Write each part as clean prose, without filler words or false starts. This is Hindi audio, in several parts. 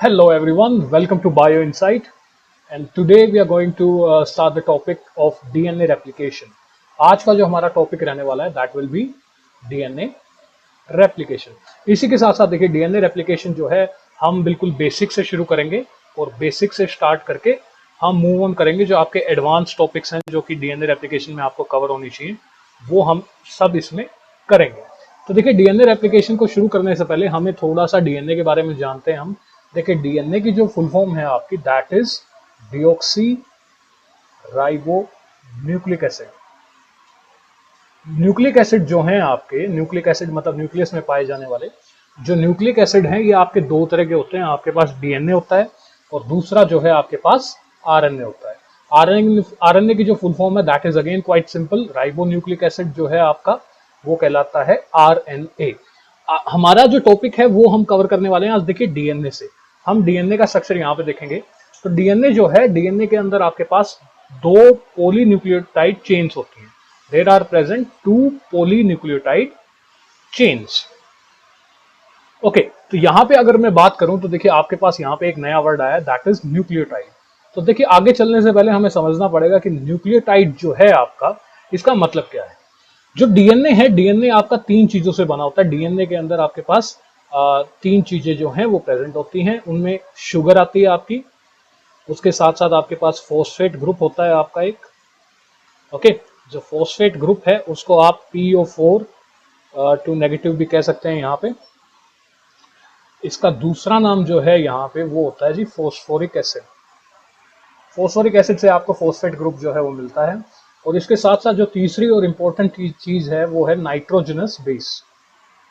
Hello everyone, welcome to Bio Insight, and today we are going to start the topic of DNA replication. आज का जो हमारा टॉपिक रहने वाला है that will be DNA replication. इसी के साथ साथ देखिए DNA replication जो है हम बिल्कुल बेसिक से शुरू करेंगे और बेसिक से स्टार्ट करके हम मूव ऑन करेंगे जो आपके एडवांस टॉपिक्स हैं जो कि DNA replication में आपको कवर होनी चाहिए वो हम सब इसमें करेंगे. तो देखिए डीएनए रेप्लिकेशन को शुरू करने से पहले हमें थोड़ा सा डीएनए के बारे में जानते हैं. हम देखिए डीएनए की जो फुल फॉर्म है आपकी that is deoxy ribo nucleic acid. Nucleic acid जो हैं आपके, न्यूक्लिक एसिड मतलब न्यूक्लियस में पाए जाने वाले जो न्यूक्लिक एसिड हैं ये आपके दो तरह के होते हैं. आपके पास डीएनए होता है और दूसरा जो है आपके पास आरएनए होता है. आरएनए की जो फुल फॉर्म है that is again quite simple. Ribo nucleic acid जो है आपका वो कहलाता है आरएनए. हमारा जो टॉपिक है वो हम कवर करने वाले हैं आज. देखिए डीएनए से हम डीएनए का स्ट्रक्चर यहाँ पे देखेंगे. तो डीएनए जो है, डीएनए के अंदर आपके पास दो पॉलीन्यूक्लियोटाइड चेन्स होती हैं. There are present two polynucleotide chains. Okay, तो यहाँ पे अगर मैं बात करूं तो देखिए आपके पास यहाँ पे एक नया वर्ड आया दैट इज न्यूक्लियोटाइड. तो देखिए आगे चलने से पहले हमें समझना पड़ेगा कि न्यूक्लियोटाइड जो है आपका इसका मतलब क्या है. जो डीएनए है, डीएनए आपका तीन चीजों से बना होता है. डीएनए के अंदर आपके पास तीन चीजें जो हैं वो प्रेजेंट होती हैं. उनमें शुगर आती है आपकी, उसके साथ साथ आपके पास फॉस्फेट ग्रुप होता है आपका एक. ओके, जो फॉस्फेट ग्रुप है उसको आप PO4 टू नेगेटिव भी कह सकते हैं यहाँ पे. इसका दूसरा नाम जो है यहाँ पे वो होता है जी फॉस्फोरिक एसिड. फॉस्फोरिक एसिड से आपको फॉस्फेट ग्रुप जो है वो मिलता है. और इसके साथ साथ जो तीसरी और इंपॉर्टेंट चीज है वो है नाइट्रोजनस बेस.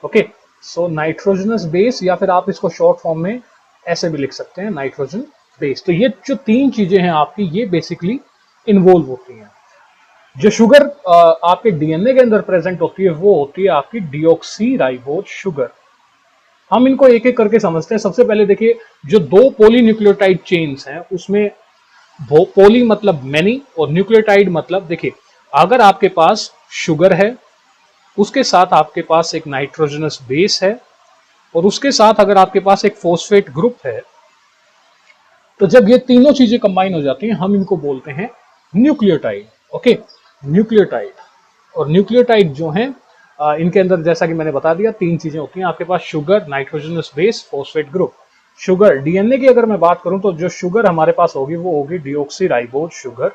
ओके, सो नाइट्रोजनस बेस या फिर आप इसको शॉर्ट फॉर्म में ऐसे भी लिख सकते हैं नाइट्रोजन बेस. तो ये जो तीन चीजें हैं आपकी ये बेसिकली इन्वॉल्व होती हैं. जो शुगर आपके डीएनए के अंदर प्रेजेंट होती है वो होती है आपकी डिऑक्सी राइबोज शुगर. हम इनको एक एक करके समझते हैं. सबसे पहले देखिए जो दो पॉलीन्यूक्लियोटाइड चेन्स हैं उसमें पोली मतलब मैनी और न्यूक्लियोटाइड मतलब, देखिए अगर आपके पास शुगर है उसके साथ आपके पास एक नाइट्रोजनस बेस है और उसके साथ अगर आपके पास एक फॉस्फेट ग्रुप है तो जब ये तीनों चीजें कंबाइन हो जाती हैं हम इनको बोलते हैं न्यूक्लियोटाइड. Okay, nucleotide. और न्यूक्लियोटाइड जो हैं इनके अंदर जैसा कि मैंने बता दिया तीन चीजें होती हैं आपके पास, sugar, nitrogenous base, phosphate group. Sugar, DNA की अगर मैं बात करूं तो जो शुगर हमारे पास होगी वो होगी डिऑक्सी राइबोज शुगर.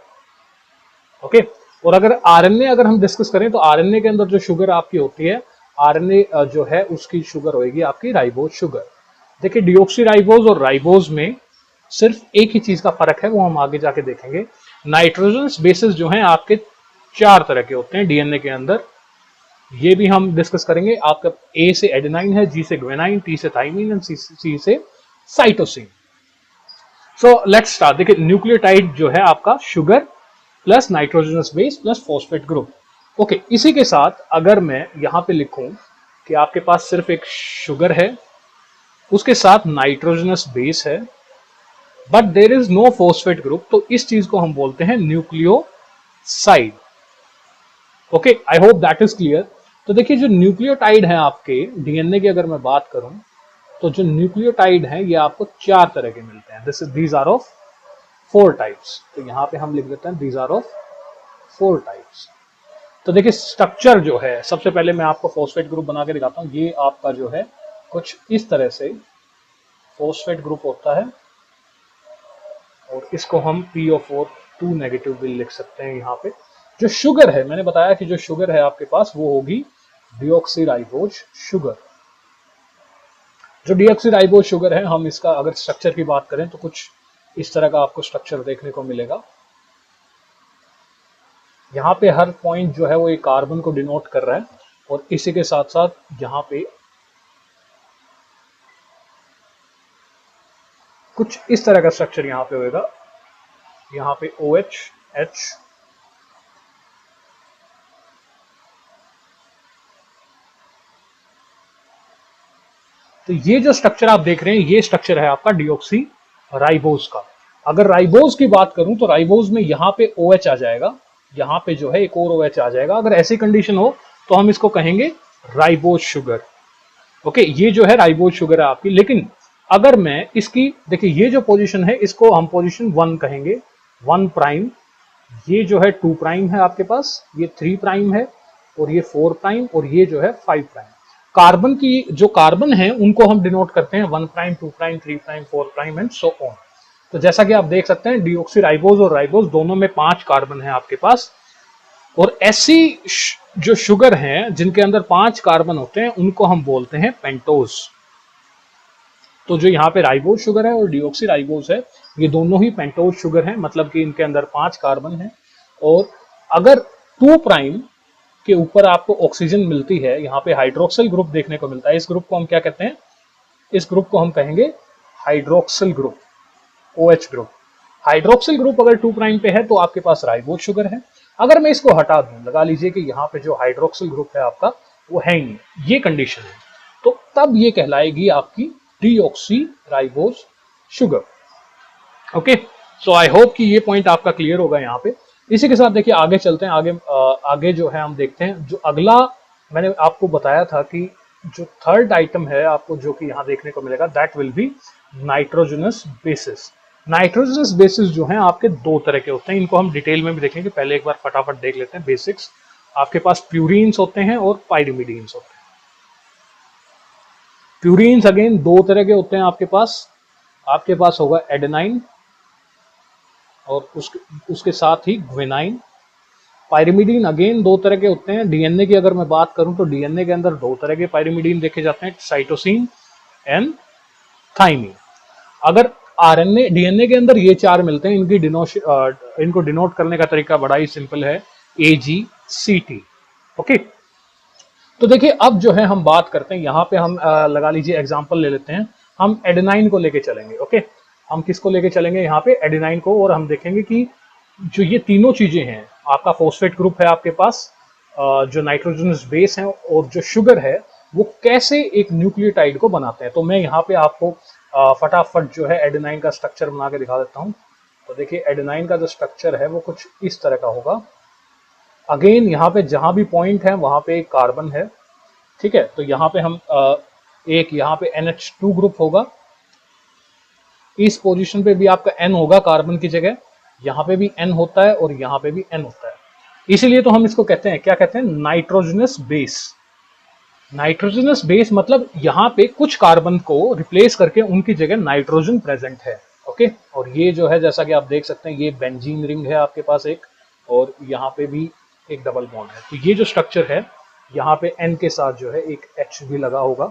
ओके, और अगर आरएनए अगर हम डिस्कस करें तो आरएनए के अंदर जो शुगर आपकी होती है, आरएनए जो है उसकी शुगर होगी आपकी राइबोज शुगर. देखिए डिऑक्सी राइबोज और राइबोज में सिर्फ एक ही चीज का फर्क है, वो हम आगे जाके देखेंगे. नाइट्रोजनस बेसिस जो हैं आपके चार तरह के होते हैं डीएनए के अंदर, ये भी हम डिस्कस करेंगे. आपका ए से एडेनाइन है, जी से ग्वेनाइन, टी से थाइमिन एंड सी से साइटोसिन. So let's start. देखिए न्यूक्लियोटाइड जो है आपका sugar plus nitrogenous base plus phosphate group. Okay, इसी के साथ अगर मैं यहां पे लिखूं कि आपके पास सिर्फ एक शुगर है उसके साथ नाइट्रोजनस बेस है but there is no phosphate group, तो इस चीज को हम बोलते हैं nucleoside. Okay, I hope that is clear. तो देखिए जो न्यूक्लियोटाइड है आपके डीएनए की अगर मैं बात करूं तो जो न्यूक्लियोटाइड है ये आपको चार तरह के मिलते हैं. These are of four types. तो यहां पे हम लिख देते हैं these are of four types. तो देखिए स्ट्रक्चर जो है, सबसे पहले मैं आपको फॉस्फेट ग्रुप बना के दिखाता हूं. ये आपका जो है कुछ इस तरह से फॉस्फेट ग्रुप होता है और इसको हम PO4 2 नेगेटिव भी लिख सकते हैं. यहाँ पे जो शुगर है, मैंने बताया कि जो शुगर है आपके पास वो होगी डिऑक्सी राइबोज शुगर. जो डिऑक्सी राइबोज शुगर है, हम इसका अगर स्ट्रक्चर की बात करें तो कुछ इस तरह का आपको स्ट्रक्चर देखने को मिलेगा. यहाँ पे हर पॉइंट जो है वो एक कार्बन को डिनोट कर रहा है और इसी के साथ साथ यहाँ पे कुछ इस तरह का स्ट्रक्चर यहाँ पे होगा. यहाँ पे OH, H, तो ये जो स्ट्रक्चर आप देख रहे हैं ये स्ट्रक्चर है आपका डिऑक्सी राइबोज का. अगर राइबोज की बात करूं तो राइबोज में यहाँ पे OH आ जाएगा, यहाँ पे जो है एक और OH आ जाएगा. अगर ऐसी कंडीशन हो तो हम इसको कहेंगे राइबोज शुगर. ओके, ये जो है राइबोज शुगर है आपकी. लेकिन अगर मैं इसकी, देखिए ये जो पोजीशन है इसको हम पोजीशन 1 कहेंगे, 1 प्राइम, ये जो है 2 प्राइम है आपके पास, ये 3 प्राइम है, और ये 4 प्राइम, और ये जो है 5 प्राइम। कार्बन की जो कार्बन है उनको हम डिनोट करते हैं 1 prime, 2 prime, 3 prime, 4 prime and so on. तो जैसा कि आप देख सकते हैं डीऑक्सीराइबोज और राइबोज दोनों में 5 कार्बन है आपके पास, और ऐसी जो शुगर हैं जिनके अंदर 5 कार्बन होते हैं उनको हम बोलते हैं पेंटोज। तो जो यहाँ पे राइबोज शुगर है और डीऑक्सीराइबोज है, ये दोनों ही पेंटोज शुगर हैं, मतलब कि इनके अंदर 5 कार्बन है। और अगर 2 प्राइम के ऊपर आपको ऑक्सीजन मिलती है, यहाँ पे हाइड्रोक्सिल ग्रुप देखने को मिलता है, इस ग्रुप को हम क्या कहते हैं, इस ग्रुप को हम कहेंगे hydroxyl group, OH group. Hydroxyl group अगर 2 प्राइम पे है तो आपके पास राइबोज शुगर है। अगर मैं इसको हटा दूं, लगा लीजिए कि यहाँ पे जो हाइड्रोक्सिल ग्रुप है आपका वो है ही नहीं, ये कंडीशन है, तो तब ये कहलाएगी आपकी deoxyribose sugar. Okay, so I hope कि ये पॉइंट आपका क्लियर होगा यहाँ पे। इसी के साथ देखिए आगे चलते हैं, आगे जो है हम देखते हैं, जो अगला मैंने आपको बताया था कि जो थर्ड आइटम है आपको जो कि यहाँ देखने को मिलेगा, that will be nitrogenous bases. Nitrogenous bases जो हैं आपके दो तरह के होते हैं, इनको हम डिटेल में भी देखेंगे, पहले एक बार फटाफट देख लेते हैं बेसिक्स। आपके पास प्यूरीन्स होते हैं और पाइरिमिडीन्स होते हैं। प्यूरीन्स अगेन दो तरह के होते हैं आपके पास होगा एडेनाइन और उसके साथ ही ग्वेनाइन। पाइरिमिडीन अगेन दो तरह के होते हैं। डीएनए की अगर मैं बात करूं तो डीएनए के अंदर दो तरह के पाइरिमिडीन देखे जाते हैं, साइटोसिन एंड थाइमिन। अगर आरएनए डीएनए के अंदर ये चार मिलते हैं, इनको डिनोट करने का तरीका बड़ा ही सिंपल है, AGCT। ओके, तो देखिए अब जो है हम बात करते हैं, यहाँ पे हम लगा लीजिए एग्जांपल ले लेते हैं, हम एडेनाइन को लेके चलेंगे। ओके, हम किसको लेके चलेंगे यहाँ पे, एडेनाइन को, और हम देखेंगे कि जो ये तीनों चीजें हैं, आपका फॉस्फेट ग्रुप है आपके पास, जो नाइट्रोजनस बेस है और जो शुगर है, वो कैसे एक न्यूक्लियोटाइड को बनाते हैं। तो मैं यहाँ पे आपको फटाफट जो है एडेनाइन का स्ट्रक्चर बना के दिखा देता हूँ। तो देखिए एडेनाइन का जो स्ट्रक्चर है वो कुछ इस तरह का होगा। अगेन यहाँ पे जहां भी पॉइंट है वहां पे एक कार्बन है, ठीक है। तो यहाँ पे हम एक यहाँ पे NH2 ग्रुप होगा, इस पोजीशन पे भी आपका N होगा कार्बन की जगह, यहाँ पे भी N होता है और यहाँ पे भी N होता है। इसीलिए तो हम इसको कहते हैं, क्या कहते हैं, नाइट्रोजनस बेस। नाइट्रोजनस बेस मतलब यहाँ पे कुछ कार्बन को रिप्लेस करके उनकी जगह नाइट्रोजन प्रेजेंट है। ओके, और ये जो है जैसा कि आप देख सकते हैं, ये बेंजीन रिंग है आपके पास एक, और यहाँ पे भी एक डबल बॉन्ड है। तो ये जो स्ट्रक्चर है, यहाँ पे N के साथ जो है एक H भी लगा होगा,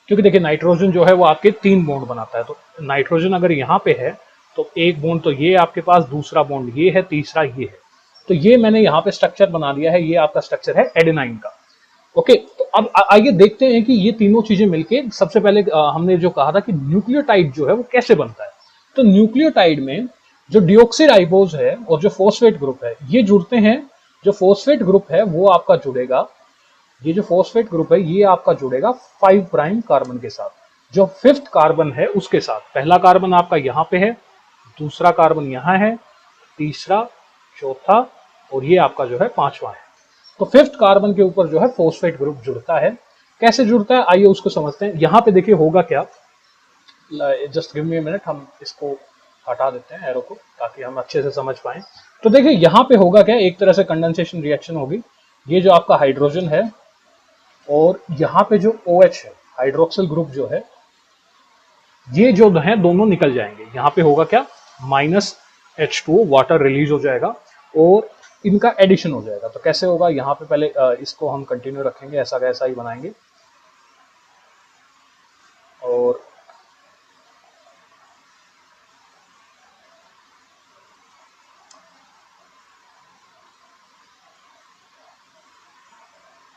क्योंकि देखिए नाइट्रोजन जो है वो आपके 3 बॉन्ड बनाता है। तो नाइट्रोजन अगर यहाँ पे है तो एक बॉन्ड तो ये आपके पास, दूसरा बॉन्ड ये है, तीसरा ये है। तो ये मैंने यहाँ पे स्ट्रक्चर बना दिया है, ये आपका स्ट्रक्चर है एडेनाइन का। ओके, तो अब आइए देखते हैं कि ये तीनों चीजें मिलके, सबसे पहले हमने जो कहा था कि न्यूक्लियोटाइड जो है वो कैसे बनता है। तो न्यूक्लियोटाइड में जो डिऑक्सीराइबोज है और जो फॉस्फेट ग्रुप है ये जुड़ते हैं। जो फॉस्फेट ग्रुप है वो आपका जुड़ेगा, ये जो फॉस्फेट ग्रुप है ये आपका जुड़ेगा 5 प्राइम कार्बन के साथ, जो 5th कार्बन है उसके साथ। पहला कार्बन आपका यहाँ पे है, दूसरा कार्बन यहाँ है, तीसरा, चौथा, और ये आपका जो है 5वां है। तो 5th कार्बन के ऊपर जो है फॉस्फेट ग्रुप जुड़ता है। कैसे जुड़ता है आइए उसको समझते हैं। यहाँ पे देखिए होगा क्या, just give me a minute, हम इसको हटा देते हैं एरो को ताकि हम अच्छे से समझ पाए। तो देखिए यहाँ पे होगा क्या, एक तरह से कंडेंसेशन रिएक्शन होगी। ये जो आपका हाइड्रोजन है और यहाँ पे जो OH है, हाइड्रोक्सिल ग्रुप जो है, ये जो है दोनों निकल जाएंगे। यहाँ पे होगा क्या, -H2O वाटर रिलीज हो जाएगा और इनका एडिशन हो जाएगा। तो कैसे होगा, यहाँ पे पहले इसको हम कंटिन्यू रखेंगे, ऐसा कैसा ही बनाएंगे, और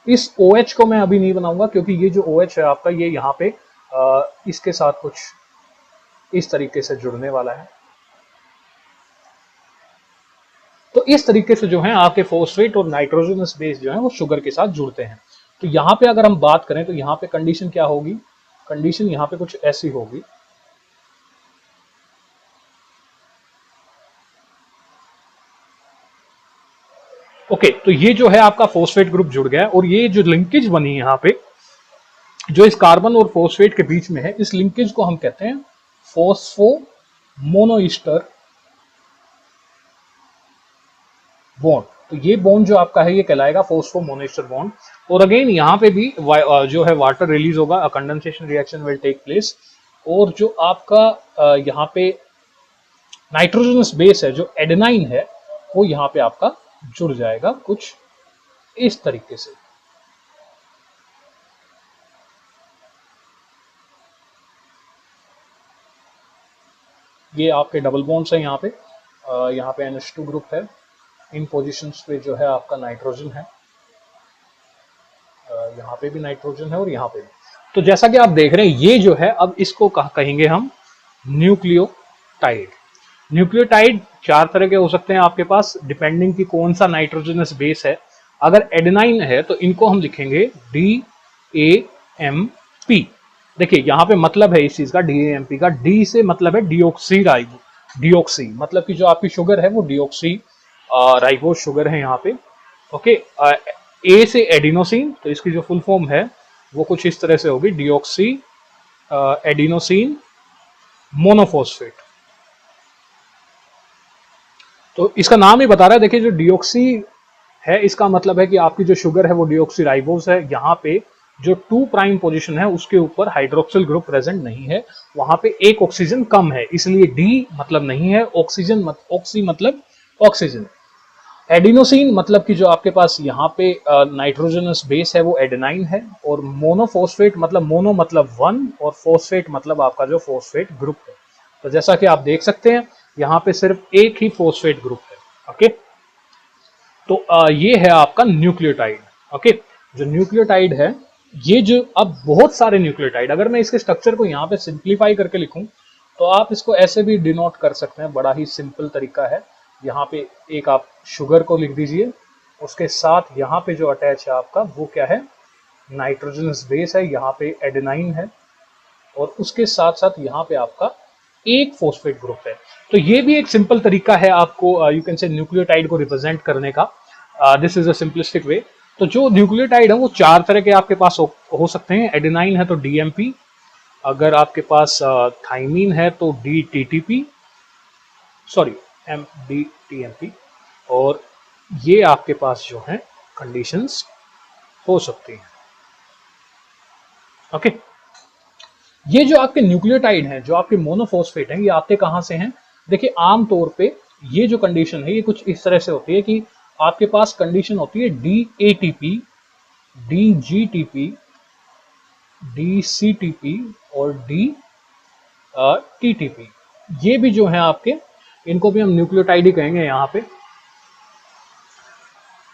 इस OH को मैं अभी नहीं बनाऊंगा, क्योंकि ये जो OH है आपका, ये यहाँ पे इसके साथ कुछ इस तरीके से जुड़ने वाला है। तो इस तरीके से जो है आपके फॉस्फेट और नाइट्रोजनस बेस जो है वो शुगर के साथ जुड़ते हैं। तो यहाँ पे अगर हम बात करें तो यहाँ पे कंडीशन क्या होगी, कंडीशन यहाँ पे कुछ ऐसी होगी। ओके, तो ये जो है आपका फॉस्फेट ग्रुप जुड़ गया और ये जो लिंकेज बनी यहाँ पे, जो इस कार्बन और फॉस्फेट के बीच में है, इस लिंकेज को हम कहते हैं फॉस्फो मोनोईस्टर बॉन्ड। तो ये बॉन्ड जो आपका है ये कहलाएगा फॉस्फो मोनोईस्टर बॉन्ड। और अगेन यहाँ पे भी जो है वाटर रिलीज होगा, condensation reaction will take place, और जो आपका यहाँ पे नाइट्रोजनस बेस है जो एडेनाइन है वो यहाँ पे आपका जुड़ जाएगा कुछ इस तरीके से। ये आपके डबल बॉन्ड्स हैं यहाँ पे NH2 ग्रुप है, इन पोजीशंस पे जो है आपका नाइट्रोजन है, यहाँ पे भी नाइट्रोजन है और यहाँ पे भी। तो जैसा कि आप देख रहे हैं ये जो है अब इसको कहेंगे हम न्यूक्लियोटाइड। न्यूक्लियोटाइड चार तरह के हो सकते हैं आपके पास, डिपेंडिंग की कौन सा नाइट्रोजनस बेस है। अगर एडेनाइन है तो इनको हम लिखेंगे DAMP। देखिए यहाँ पे मतलब है इस चीज का DAMP का, डी से मतलब है डिऑक्सी राइबो, डिऑक्सी मतलब कि जो आपकी शुगर है वो डिऑक्सी राइबोज शुगर है यहाँ पे। ओके, ए से एडिनोसिन, तो इसकी जो फुल फॉर्म है वो कुछ इस तरह से होगी, डिऑक्सी एडिनोसिन मोनोफॉस्फेट। तो इसका नाम ही बता रहा है, देखिए जो डिऑक्सी है इसका मतलब है कि आपकी जो शुगर है वो डिऑक्सी राइबोज है। यहाँ पे जो 2 प्राइम पोजीशन है उसके ऊपर हाइड्रोक्सिल ग्रुप प्रेजेंट नहीं है, वहां पे एक ऑक्सीजन कम है, इसलिए डी मतलब नहीं है, ऑक्सीजन ऑक्सी मतलब ऑक्सीजन। एडिनोसिन मतलब कि जो आपके पास यहाँ पे नाइट्रोजनस बेस है वो एडेनाइन है, और मोनोफॉस्फेट मतलब मोनो मतलब 1 और फॉस्फेट मतलब आपका जो फॉस्फेट ग्रुप है। तो जैसा कि आप देख सकते हैं यहाँ पे सिर्फ एक ही फॉस्फेट ग्रुप है। ओके, तो ये है आपका न्यूक्लियोटाइड। ओके, जो न्यूक्लियोटाइड है ये जो अब बहुत सारे न्यूक्लियोटाइड, अगर मैं इसके स्ट्रक्चर को यहाँ पे सिंप्लीफाई करके लिखूं तो आप इसको ऐसे भी डिनोट कर सकते हैं, बड़ा ही सिंपल तरीका है। यहाँ पे एक आप शुगर को लिख दीजिए, उसके साथ यहाँ पे जो अटैच है आपका वो क्या है, नाइट्रोजनस बेस है, यहाँ पे एडेनाइन है, और उसके साथ साथ यहाँ पे आपका एक फॉस्फेट ग्रुप है। तो ये भी एक सिंपल तरीका है आपको यू कैन से न्यूक्लियोटाइड को रिप्रेजेंट करने का। दिस इज अ सिंपलिस्टिक वे। तो जो न्यूक्लियोटाइड है वो चार तरह के आपके पास हो सकते हैं। एडेनाइन है तो DMP, अगर आपके पास थाइमीन है तो DTTP, सॉरी MDTMP, और ये आपके पास जो है कंडीशंस हो सकती हैं। ओके, ये जो आपके न्यूक्लियोटाइड हैं, जो आपके मोनोफॉस्फेट हैं, ये आते कहां से हैं? देखिए आमतौर पे ये जो कंडीशन है ये कुछ इस तरह से होती है कि आपके पास कंडीशन होती है DATP, DGTP, DCTP और DTTP। ये भी जो है आपके, इनको भी हम न्यूक्लियोटाइड ही कहेंगे यहाँ पे।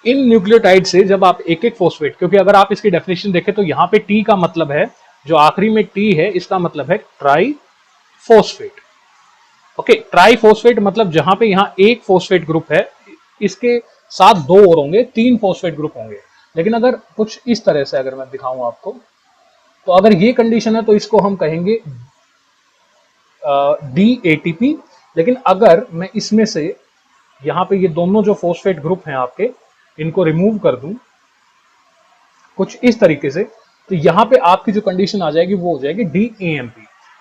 इन न्यूक्लियोटाइड से जब आप एक एक फॉस्फेट, क्योंकि अगर आप इसकी डेफिनेशन देखें तो यहाँ पे T का मतलब है, जो आखिरी में T है इसका मतलब है try phosphate. Okay, try phosphate मतलब जहां पे यहाँ एक फॉस्फेट ग्रुप है, इसके साथ दो और होंगे, 3 फॉस्फेट ग्रुप होंगे। लेकिन अगर कुछ इस तरह से अगर मैं दिखाऊं आपको, तो अगर ये कंडीशन है तो इसको हम कहेंगे DATP। लेकिन अगर मैं इसमें से यहाँ पे ये दोनों जो फॉस्फेट ग्रुप हैं आपके, इनको रिमूव कर दूं कुछ इस तरीके से, तो यहाँ पे आपकी जो कंडीशन आ जाएगी वो हो जाएगी DAMP।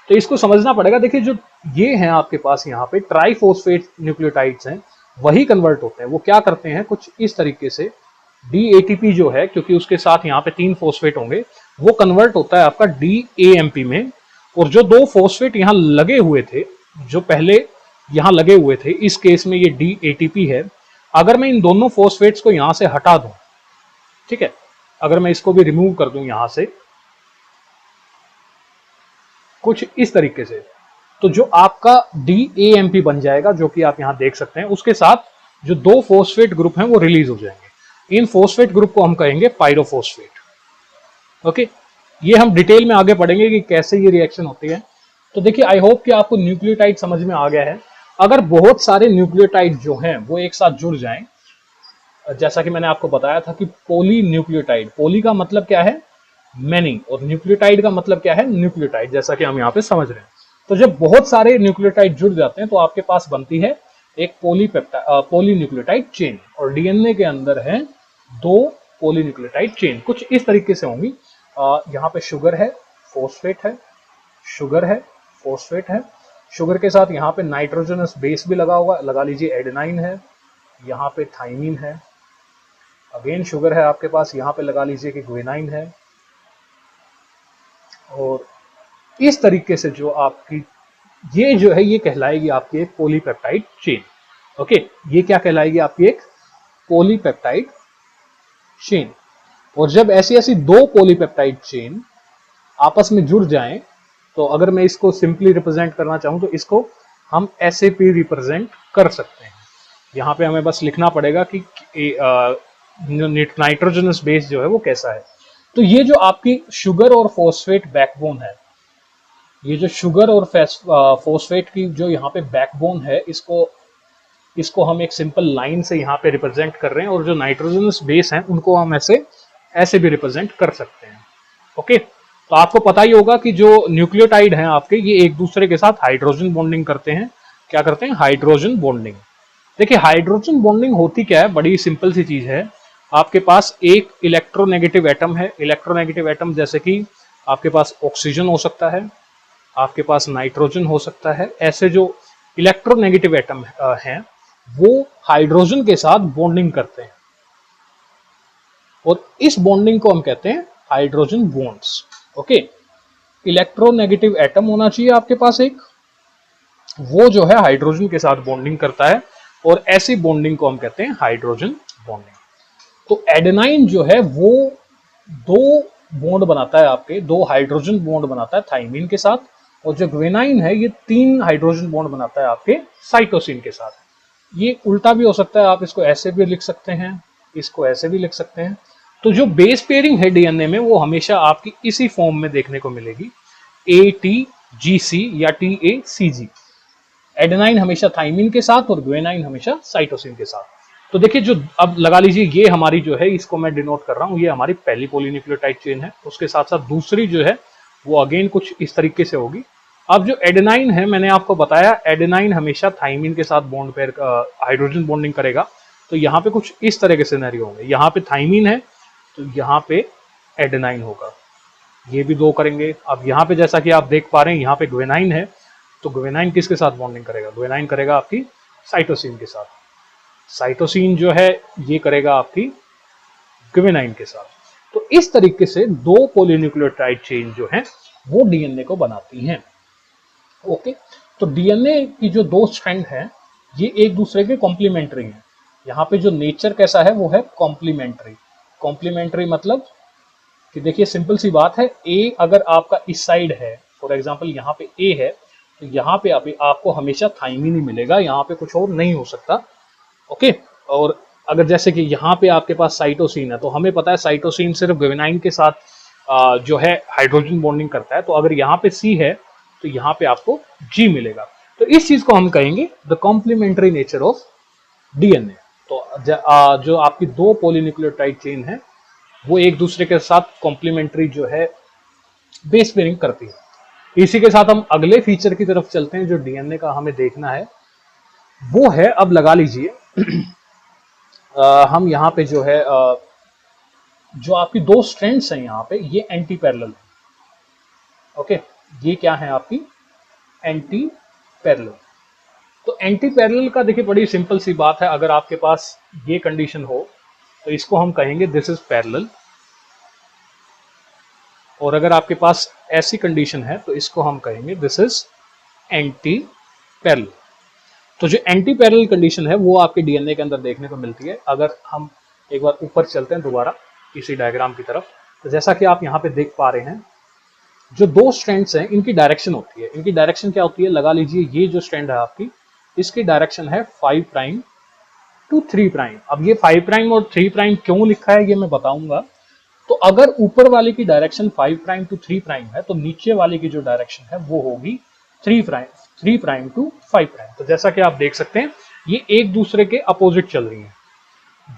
तो इसको समझना पड़ेगा। देखिए जो ये हैं आपके पास यहाँ पे ट्राइफॉस्फेट न्यूक्लियोटाइड्स हैं, वही कन्वर्ट होते हैं। वो क्या करते हैं कुछ इस तरीके से, DATP जो है, क्योंकि उसके साथ यहाँ पे 3 फॉस्फेट होंगे, वो कन्वर्ट होता है आपका DAMP में। और जो 2 फॉस्फेट यहाँ लगे हुए थे, जो पहले यहाँ लगे हुए थे, इस केस में ये DATP है, अगर मैं इन दोनों फॉस्फेट्स को यहाँ से हटा दूं, ठीक है, अगर मैं इसको भी रिमूव कर दूं यहां से कुछ इस तरीके से, तो जो आपका DAMP बन जाएगा, जो कि आप यहां देख सकते हैं, उसके साथ जो 2 फॉस्फेट ग्रुप हैं वो रिलीज हो जाएंगे। इन फॉस्फेट ग्रुप को हम कहेंगे पायरोफॉस्फेट। ओके, ये हम डिटेल में आगे पढ़ेंगे कि कैसे ये रिएक्शन होती है। तो देखिए आई होप कि आपको न्यूक्लियोटाइड समझ में आ गया है। अगर बहुत सारे न्यूक्लियोटाइड जो हैं वो एक साथ जुड़ जाएं, जैसा कि मैंने आपको बताया था कि पोली न्यूक्लियोटाइड, पोली का मतलब क्या है, मैनी, और न्यूक्लियोटाइड का मतलब क्या है, न्यूक्लियोटाइड, जैसा कि हम यहाँ पे समझ रहे हैं। तो जब बहुत सारे न्यूक्लियोटाइड जुड़ जाते हैं तो आपके पास बनती है एक पोली न्यूक्लियोटाइड चेन, और DNA के अंदर है 2 पोली न्यूक्लियोटाइड चेन, कुछ इस तरीके से होंगी। यहाँ पे शुगर है, फॉस्फेट है, शुगर है, फॉस्फेट है। शुगर के साथ यहाँ पे नाइट्रोजनस बेस भी लगा होगा, लगा लीजिए एडेनाइन है, यहाँ पे थाइमिन है, अगेन शुगर है आपके पास, यहाँ पे लगा लीजिए कि ग्वेनाइन है। और इस तरीके से जो आपकी ये जो है ये कहलाएगी आपकी एक पॉलीपेप्टाइड चेन। ओके, ये क्या कहलाएगी आपकी एक पॉलीपेप्टाइड चेन। और जब ऐसी ऐसी दो पॉलीपेप्टाइड चेन आपस में जुड़ जाएं, तो अगर मैं इसको सिंपली रिप्रेजेंट करना चाहूं तो इसको हम ऐसे भी रिप्रेजेंट कर सकते हैं। यहाँ पे हमें बस लिखना पड़ेगा कि नाइट्रोजनस बेस जो है वो कैसा है। तो ये जो आपकी शुगर और फॉस्फेट बैकबोन है, ये जो शुगर और फॉस्फेट की जो यहाँ पे बैकबोन है, इसको हम एक सिंपल लाइन से यहाँ पे रिप्रेजेंट कर रहे हैं। और जो नाइट्रोजनस बेस हैं उनको हम ऐसे भी रिप्रेजेंट कर सकते हैं। ओके, तो आपको पता ही होगा कि जो न्यूक्लियोटाइड हैं आपके, ये एक दूसरे के साथ हाइड्रोजन बॉन्डिंग करते हैं। क्या करते हैं? Hydrogen bonding. देखिए हाइड्रोजन बॉन्डिंग होती क्या है, बड़ी सिंपल सी चीज है। आपके पास एक इलेक्ट्रोनेगेटिव एटम है, इलेक्ट्रोनेगेटिव एटम जैसे कि आपके पास ऑक्सीजन हो सकता है, आपके पास नाइट्रोजन हो सकता है। ऐसे जो इलेक्ट्रोनेगेटिव एटम हैं वो हाइड्रोजन के साथ बॉन्डिंग करते हैं, और इस बॉन्डिंग को हम कहते हैं hydrogen bonds. Okay, electronegative atom होना चाहिए आपके पास एक, वो जो है हाइड्रोजन के साथ बॉन्डिंग करता है, और ऐसी बॉन्डिंग को हम कहते हैं हाइड्रोजन बॉन्डिंग। तो एडेनाइन जो है वो दो बॉन्ड बनाता है, आपके दो हाइड्रोजन बॉन्ड बनाता है थाइमिन के साथ, और जो ग्वेनाइन है ये 3 हाइड्रोजन बॉन्ड बनाता है आपके साइटोसिन के साथ। ये उल्टा भी हो सकता है, आप इसको ऐसे भी लिख सकते हैं, इसको ऐसे भी लिख सकते हैं। तो जो बेस पेयरिंग है डीएनए में वो हमेशा आपकी इसी फॉर्म में देखने को मिलेगी, ATGC या TACG। एडेनाइन हमेशा थाइमिन के साथ और ग्वेनाइन हमेशा साइटोसिन के साथ। तो देखिए जो अब लगा लीजिए ये हमारी जो है, इसको मैं डिनोट कर रहा हूं, ये हमारी पहली पॉलीन्यूक्लियोटाइड चेन है। उसके साथ साथ दूसरी जो है वो अगेन कुछ इस तरीके से होगी। अब जो एडेनाइन है, मैंने आपको बताया एडेनाइन हमेशा थाइमिन के साथ बॉन्ड पेयर हाइड्रोजन बॉन्डिंग करेगा। तो यहाँ पे कुछ इस तरह के सिनेरियो होंगे, यहाँ पे थाइमिन है तो यहाँ पे एडेनाइन होगा, ये भी दो करेंगे। अब यहाँ पे जैसा कि आप देख पा रहे हैं यहाँ पे ग्वेनाइन है, तो ग्वेनाइन किसके साथ बॉन्डिंग करेगा? ग्वेनाइन करेगा आपकी साइटोसिन के साथ। साइटोसिन जो है ये करेगा आपकी ग्वेनाइन के साथ। तो इस तरीके से दो पॉलीन्यूक्लियोटाइड चेन जो है वो डीएनए को बनाती हैं। ओके, तो डीएनए की जो दो स्ट्रैंड हैं ये एक दूसरे के कॉम्प्लीमेंट्री हैं। यहाँ पे जो नेचर कैसा है वो है कॉम्प्लीमेंट्री। कॉम्प्लीमेंट्री मतलब कि देखिए सिंपल सी बात है, ए अगर आपका इस साइड है, फॉर एग्जांपल यहाँ पे ए है, तो यहाँ पे आपको हमेशा थाइमिन ही मिलेगा, यहाँ पे कुछ और नहीं हो सकता। ओके, और अगर जैसे कि यहाँ पे आपके पास साइटोसिन है, तो हमें पता है साइटोसिन सिर्फ ग्वेनाइन के साथ जो है हाइड्रोजन बॉन्डिंग करता है। तो अगर यहाँ पे सी है तो यहाँ पे आपको जी मिलेगा। तो इस चीज को हम कहेंगे the complementary nature of DNA. तो जो आपकी दो पॉलीन्यूक्लियोटाइड चेन है वो एक दूसरे के साथ कॉम्प्लीमेंट्री जो है बेस पेयरिंग करती है। इसी के साथ हम अगले फीचर की तरफ चलते हैं जो डीएनए का हमें देखना है, वो है, अब लगा लीजिए हम यहाँ पे जो है जो आपकी दो स्ट्रैंड्स हैं यहाँ पे ये एंटी पैरेलल है। ओके, ये क्या है आपकी एंटी पैरेलल। तो एंटी पैरेलल का देखिए बड़ी सिंपल सी बात है, अगर आपके पास ये कंडीशन हो तो इसको हम कहेंगे दिस इज पैरेलल, और अगर आपके पास ऐसी कंडीशन है तो इसको हम कहेंगे दिस इज एंटी पैरेलल। तो जो एंटी पैरेलल कंडीशन है वो आपके डीएनए के अंदर देखने को मिलती है। अगर हम एक बार ऊपर चलते हैं दोबारा इसी डायग्राम की तरफ, तो जैसा कि आप यहाँ पे देख पा रहे हैं जो दो स्ट्रैंड्स हैं इनकी डायरेक्शन होती है। इनकी डायरेक्शन क्या होती है? लगा लीजिए ये जो स्ट्रैंड है आपकी, इसकी डायरेक्शन है 5 प्राइम टू 3 प्राइम। अब ये 5 प्राइम और 3 प्राइम क्यों लिखा है ये मैं बताऊंगा। तो अगर ऊपर वाले की डायरेक्शन 5 प्राइम टू 3 प्राइम है तो नीचे वाले की जो डायरेक्शन है वो होगी 3 प्राइम टू 5 प्राइम। तो जैसा कि आप देख सकते हैं ये एक दूसरे के अपोजिट चल रही हैं,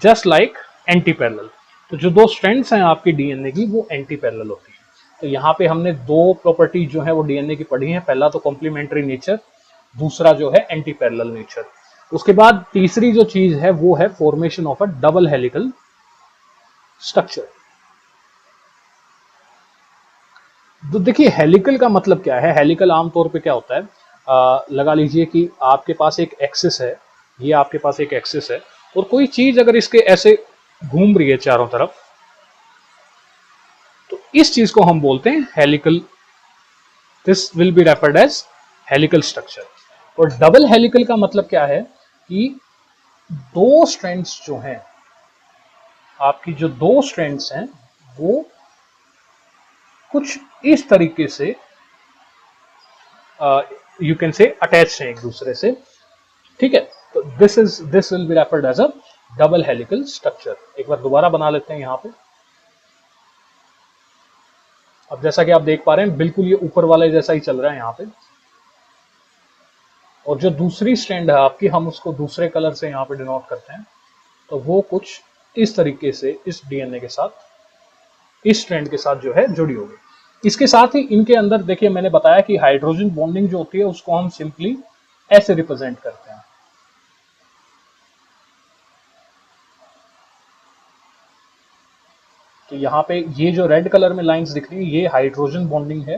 जस्ट लाइक एंटी पैरेलल। तो जो दो स्ट्रैंड्स हैं आपकी डीएनए की वो एंटी पैरेलल होती है। तो यहाँ पे हमने दो प्रॉपर्टी जो है वो डीएनए की पढ़ी है, पहला तो कॉम्प्लीमेंट्री नेचर, दूसरा जो है एंटी पैरेलल नेचर। उसके बाद तीसरी जो चीज है वो है formation of a double helical structure. तो देखिए हेलिकल का मतलब क्या है, हेलिकल आमतौर पे क्या होता है, लगा लीजिए कि आपके पास एक एक्सिस है, ये आपके पास एक एक्सिस है, और कोई चीज अगर इसके ऐसे घूम रही है चारों तरफ, तो इस चीज को हम बोलते हैं helical. This will be referred as helical structure. और डबल हेलिकल का मतलब क्या है कि दो स्ट्रैंड्स जो हैं, आपकी जो दो स्ट्रैंड्स हैं वो कुछ इस तरीके से यू कैन से अटैच हैं एक दूसरे से, ठीक है। तो this will be referred as a double helical structure. एक बार दोबारा बना लेते हैं यहां पे। अब जैसा कि आप देख पा रहे हैं बिल्कुल ये ऊपर वाले जैसा ही चल रहा है यहाँ पे, और जो दूसरी स्ट्रैंड है आपकी, हम उसको दूसरे कलर से यहाँ पे डिनोट करते हैं, तो वो कुछ इस तरीके से इस डीएनए के साथ, इस स्ट्रैंड के साथ जो है जुड़ी होगी। इसके साथ ही इनके अंदर देखिए मैंने बताया कि हाइड्रोजन बॉन्डिंग जो होती है उसको हम सिंपली ऐसे रिप्रेजेंट करते हैं। तो यहाँ पे ये जो रेड कलर में लाइंस दिख रही है ये हाइड्रोजन बॉन्डिंग है,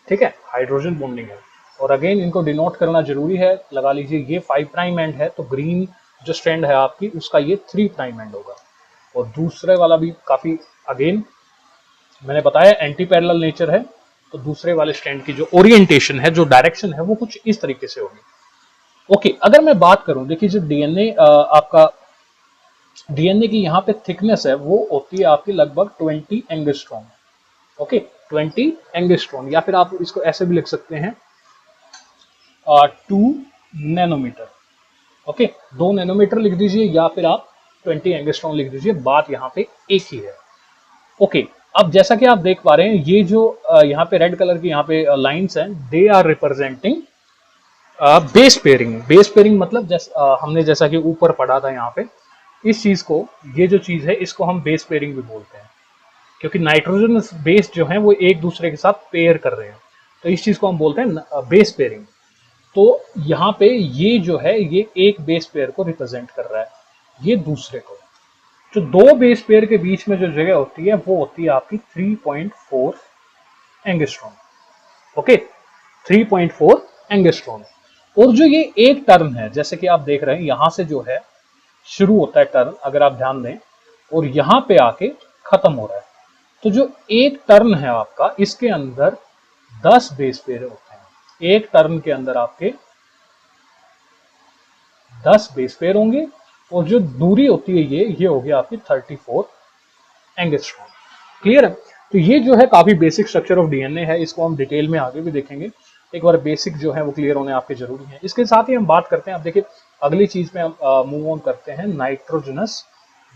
ठीक है, हाइड्रोजन बॉन्डिंग है। और अगेन इनको डिनोट करना जरूरी है। लगा लीजिए ये 5 प्राइम एंड है, तो ग्रीन जो स्ट्रैंड है आपकी उसका ये 3 प्राइम एंड होगा। और दूसरे वाला भी काफी, अगेन मैंने बताया एंटी पैरेलल नेचर है, तो दूसरे वाले स्ट्रैंड की जो ओरिएंटेशन है, जो डायरेक्शन है, वो कुछ इस तरीके से होगी। ओके, अगर मैं बात करूं, देखिए जो डीएनए आपका, डीएनए की यहाँ पे थिकनेस है वो होती है आपकी लगभग 20 एंगस्ट्रॉम। ओके, 20 एंगस्ट्रॉम, या फिर आप इसको ऐसे भी लिख सकते हैं 2 नैनोमीटर। ओके, 2 नैनोमीटर लिख दीजिए या फिर आप 20 एंगस्ट्रॉम लिख दीजिए, बात यहाँ पे एक ही है। ओके, अब जैसा कि आप देख पा रहे हैं ये जो यहाँ पे रेड कलर की यहाँ पे लाइंस हैं, they are representing base pairing. Base pairing मतलब हमने जैसा कि ऊपर पढ़ा था यहाँ पे, इस चीज को, ये जो चीज है इसको हम बेस पेयरिंग भी बोलते हैं, क्योंकि नाइट्रोजन बेस जो है वो एक दूसरे के साथ पेयर कर रहे हैं, तो इस चीज को हम बोलते हैं बेस पेयरिंग। तो यहाँ पे ये जो है ये एक बेस पेयर को रिप्रेजेंट कर रहा है, ये दूसरे को। जो दो बेस पेयर के बीच में जो जगह होती है वो होती है आपकी 3.4 एंगस्ट्रॉम। Okay, 3.4 angstrom. और जो ये एक टर्न है, जैसे कि आप देख रहे हैं यहां से जो है शुरू होता है टर्न, अगर आप ध्यान दें, और यहां पे आके खत्म हो रहा है, तो जो एक टर्न है आपका, इसके अंदर 10 बेस पेयर होते हैं। एक टर्न के अंदर आपके 10 बेस पेयर होंगे, और जो दूरी होती है ये होगी आपकी 34 एंगस्ट्रॉम। क्लियर है? तो ये जो है काफी बेसिक स्ट्रक्चर ऑफ डीएनए है, इसको हम डिटेल में आगे भी देखेंगे। एक बार बेसिक जो है वो क्लियर होने आपके जरूरी है। इसके साथ ही हम बात करते हैं, अब देखिए अगली चीज में हम मूव ऑन करते हैं, नाइट्रोजनस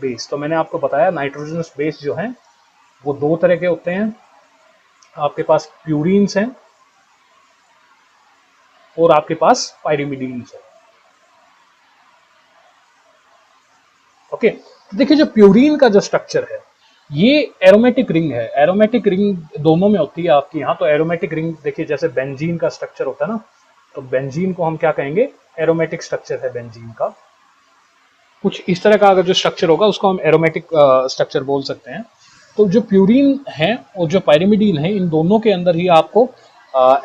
बेस। तो मैंने आपको बताया नाइट्रोजनस बेस जो है वो दो तरह के होते हैं, आपके पास प्यूरिन्स हैं और आपके पास पायरिमिडीन्स है। ओके, तो देखिए जो प्यूरिन का जो स्ट्रक्चर है, ये एरोमेटिक रिंग है। एरोमेटिक रिंग दोनों में होती है आपके यहाँ। तो एरोमेटिक रिंग देखिए जैसे बेंजीन का स्ट्रक्चर होता है ना, तो बेंजीन को हम क्या कहेंगे, एरोमेटिक स्ट्रक्चर है बेंजीन का। कुछ इस तरह का अगर जो स्ट्रक्चर होगा उसको हम एरोमेटिक स्ट्रक्चर बोल सकते हैं। तो जो प्यूरिन है और जो पायरिमिडीन है, इन दोनों के अंदर ही आपको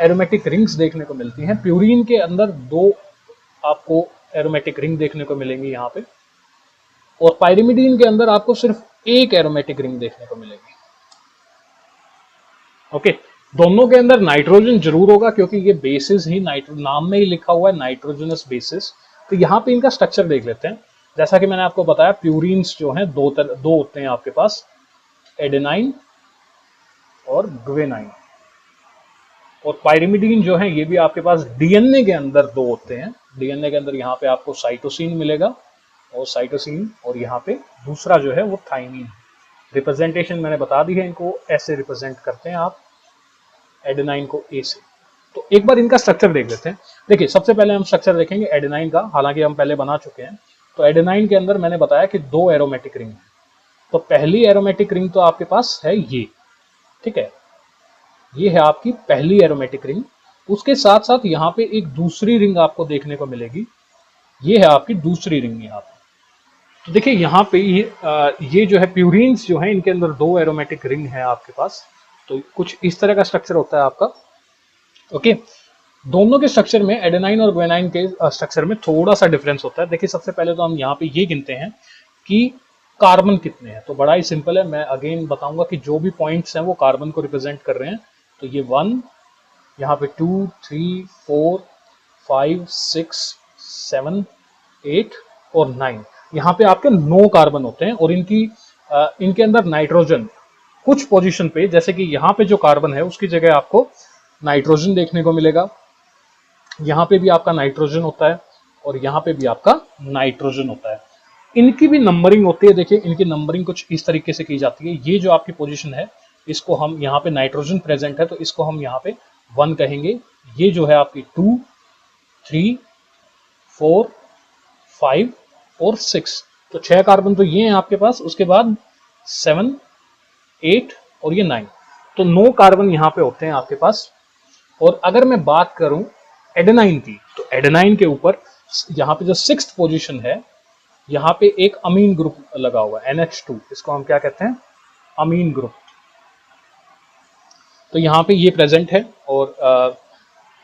एरोमेटिक रिंग्स देखने को मिलती हैं। प्यूरिन के अंदर दो आपको एरोमेटिक रिंग देखने को मिलेंगी यहाँ पे, और पायरिमिडीन के अंदर आपको सिर्फ एक एरोमेटिक रिंग देखने को मिलेगी। ओके, दोनों के अंदर नाइट्रोजन जरूर होगा, क्योंकि ये बेसिस ही नाम में ही लिखा हुआ है नाइट्रोजनस बेसिस। तो यहाँ पे इनका स्ट्रक्चर देख लेते हैं। जैसा कि मैंने आपको बताया प्यूरिन्स जो हैं दो होते हैं आपके पास, एडेनाइन और ग्वेनाइन। और पायरिमिडीन जो है ये भी आपके पास डीएनए के अंदर दो होते हैं। डीएनए के अंदर यहाँ पे आपको साइटोसिन मिलेगा, और साइटोसिन, और यहाँ पे दूसरा जो है वो थाइमिन। रिप्रेजेंटेशन मैंने बता दी है, इनको ऐसे रिप्रेजेंट करते हैं आप, एडेनाइन को ए से। तो एक बार इनका स्ट्रक्चर देख लेते हैं। देखिए सबसे पहले हम स्ट्रक्चर देखेंगे एडेनाइन का, हालांकि हम पहले बना चुके हैं। तो एडेनाइन के अंदर मैंने बताया कि दो एरोमेटिक रिंग है। तो पहली एरोमेटिक रिंग तो आपके पास है ये, ठीक है, ये है आपकी पहली एरोमेटिक रिंग। उसके साथ साथ यहाँ पे एक दूसरी रिंग आपको देखने को मिलेगी, ये है आपकी दूसरी रिंग यहाँ पे। तो देखिए यहाँ पे ये जो है प्यूरिन्स जो है, इनके अंदर दो एरोमेटिक रिंग है आपके पास। तो कुछ इस तरह का स्ट्रक्चर होता है आपका। ओके, दोनों के स्ट्रक्चर में, एडेनाइन और ग्वेनाइन के स्ट्रक्चर में थोड़ा सा डिफरेंस होता है। देखिए सबसे पहले तो हम यहाँ पे ये गिनते हैं कि कार्बन कितने हैं। तो बड़ा ही सिंपल है, मैं अगेन बताऊंगा कि जो भी पॉइंट्स हैं वो कार्बन को रिप्रेजेंट कर रहे हैं। तो ये 1, यहाँ पे 2, 3, 4, 5, 6, 7, 8 और 9, यहाँ पे आपके 9 कार्बन होते हैं। और इनके अंदर नाइट्रोजन कुछ पोजीशन पे, जैसे कि यहाँ पे जो कार्बन है उसकी जगह आपको नाइट्रोजन देखने को मिलेगा, यहाँ पे भी आपका नाइट्रोजन होता है और यहाँ पे भी आपका नाइट्रोजन होता है। इनकी भी नंबरिंग होती है। देखिए इनकी नंबरिंग कुछ इस तरीके से की जाती है। ये जो आपकी पोजीशन है, इसको हम यहाँ पे नाइट्रोजन प्रेजेंट है तो इसको हम यहाँ पे 1 कहेंगे। ये जो है आपकी 2, 3, 4, 5 और 6, तो 6 कार्बन तो ये हैं आपके पास। उसके बाद 7, 8 और ये 9, तो 9 कार्बन यहाँ पे होते हैं आपके पास। और अगर मैं बात करूं एडेनाइन की, तो एडेनाइन के ऊपर यहाँ पे जो 6th पोजीशन है, यहाँ पे एक अमीन ग्रुप लगा हुआ है NH2, इसको हम क्या कहते हैं, अमीन ग्रुप। तो यहाँ पे ये प्रेजेंट है। और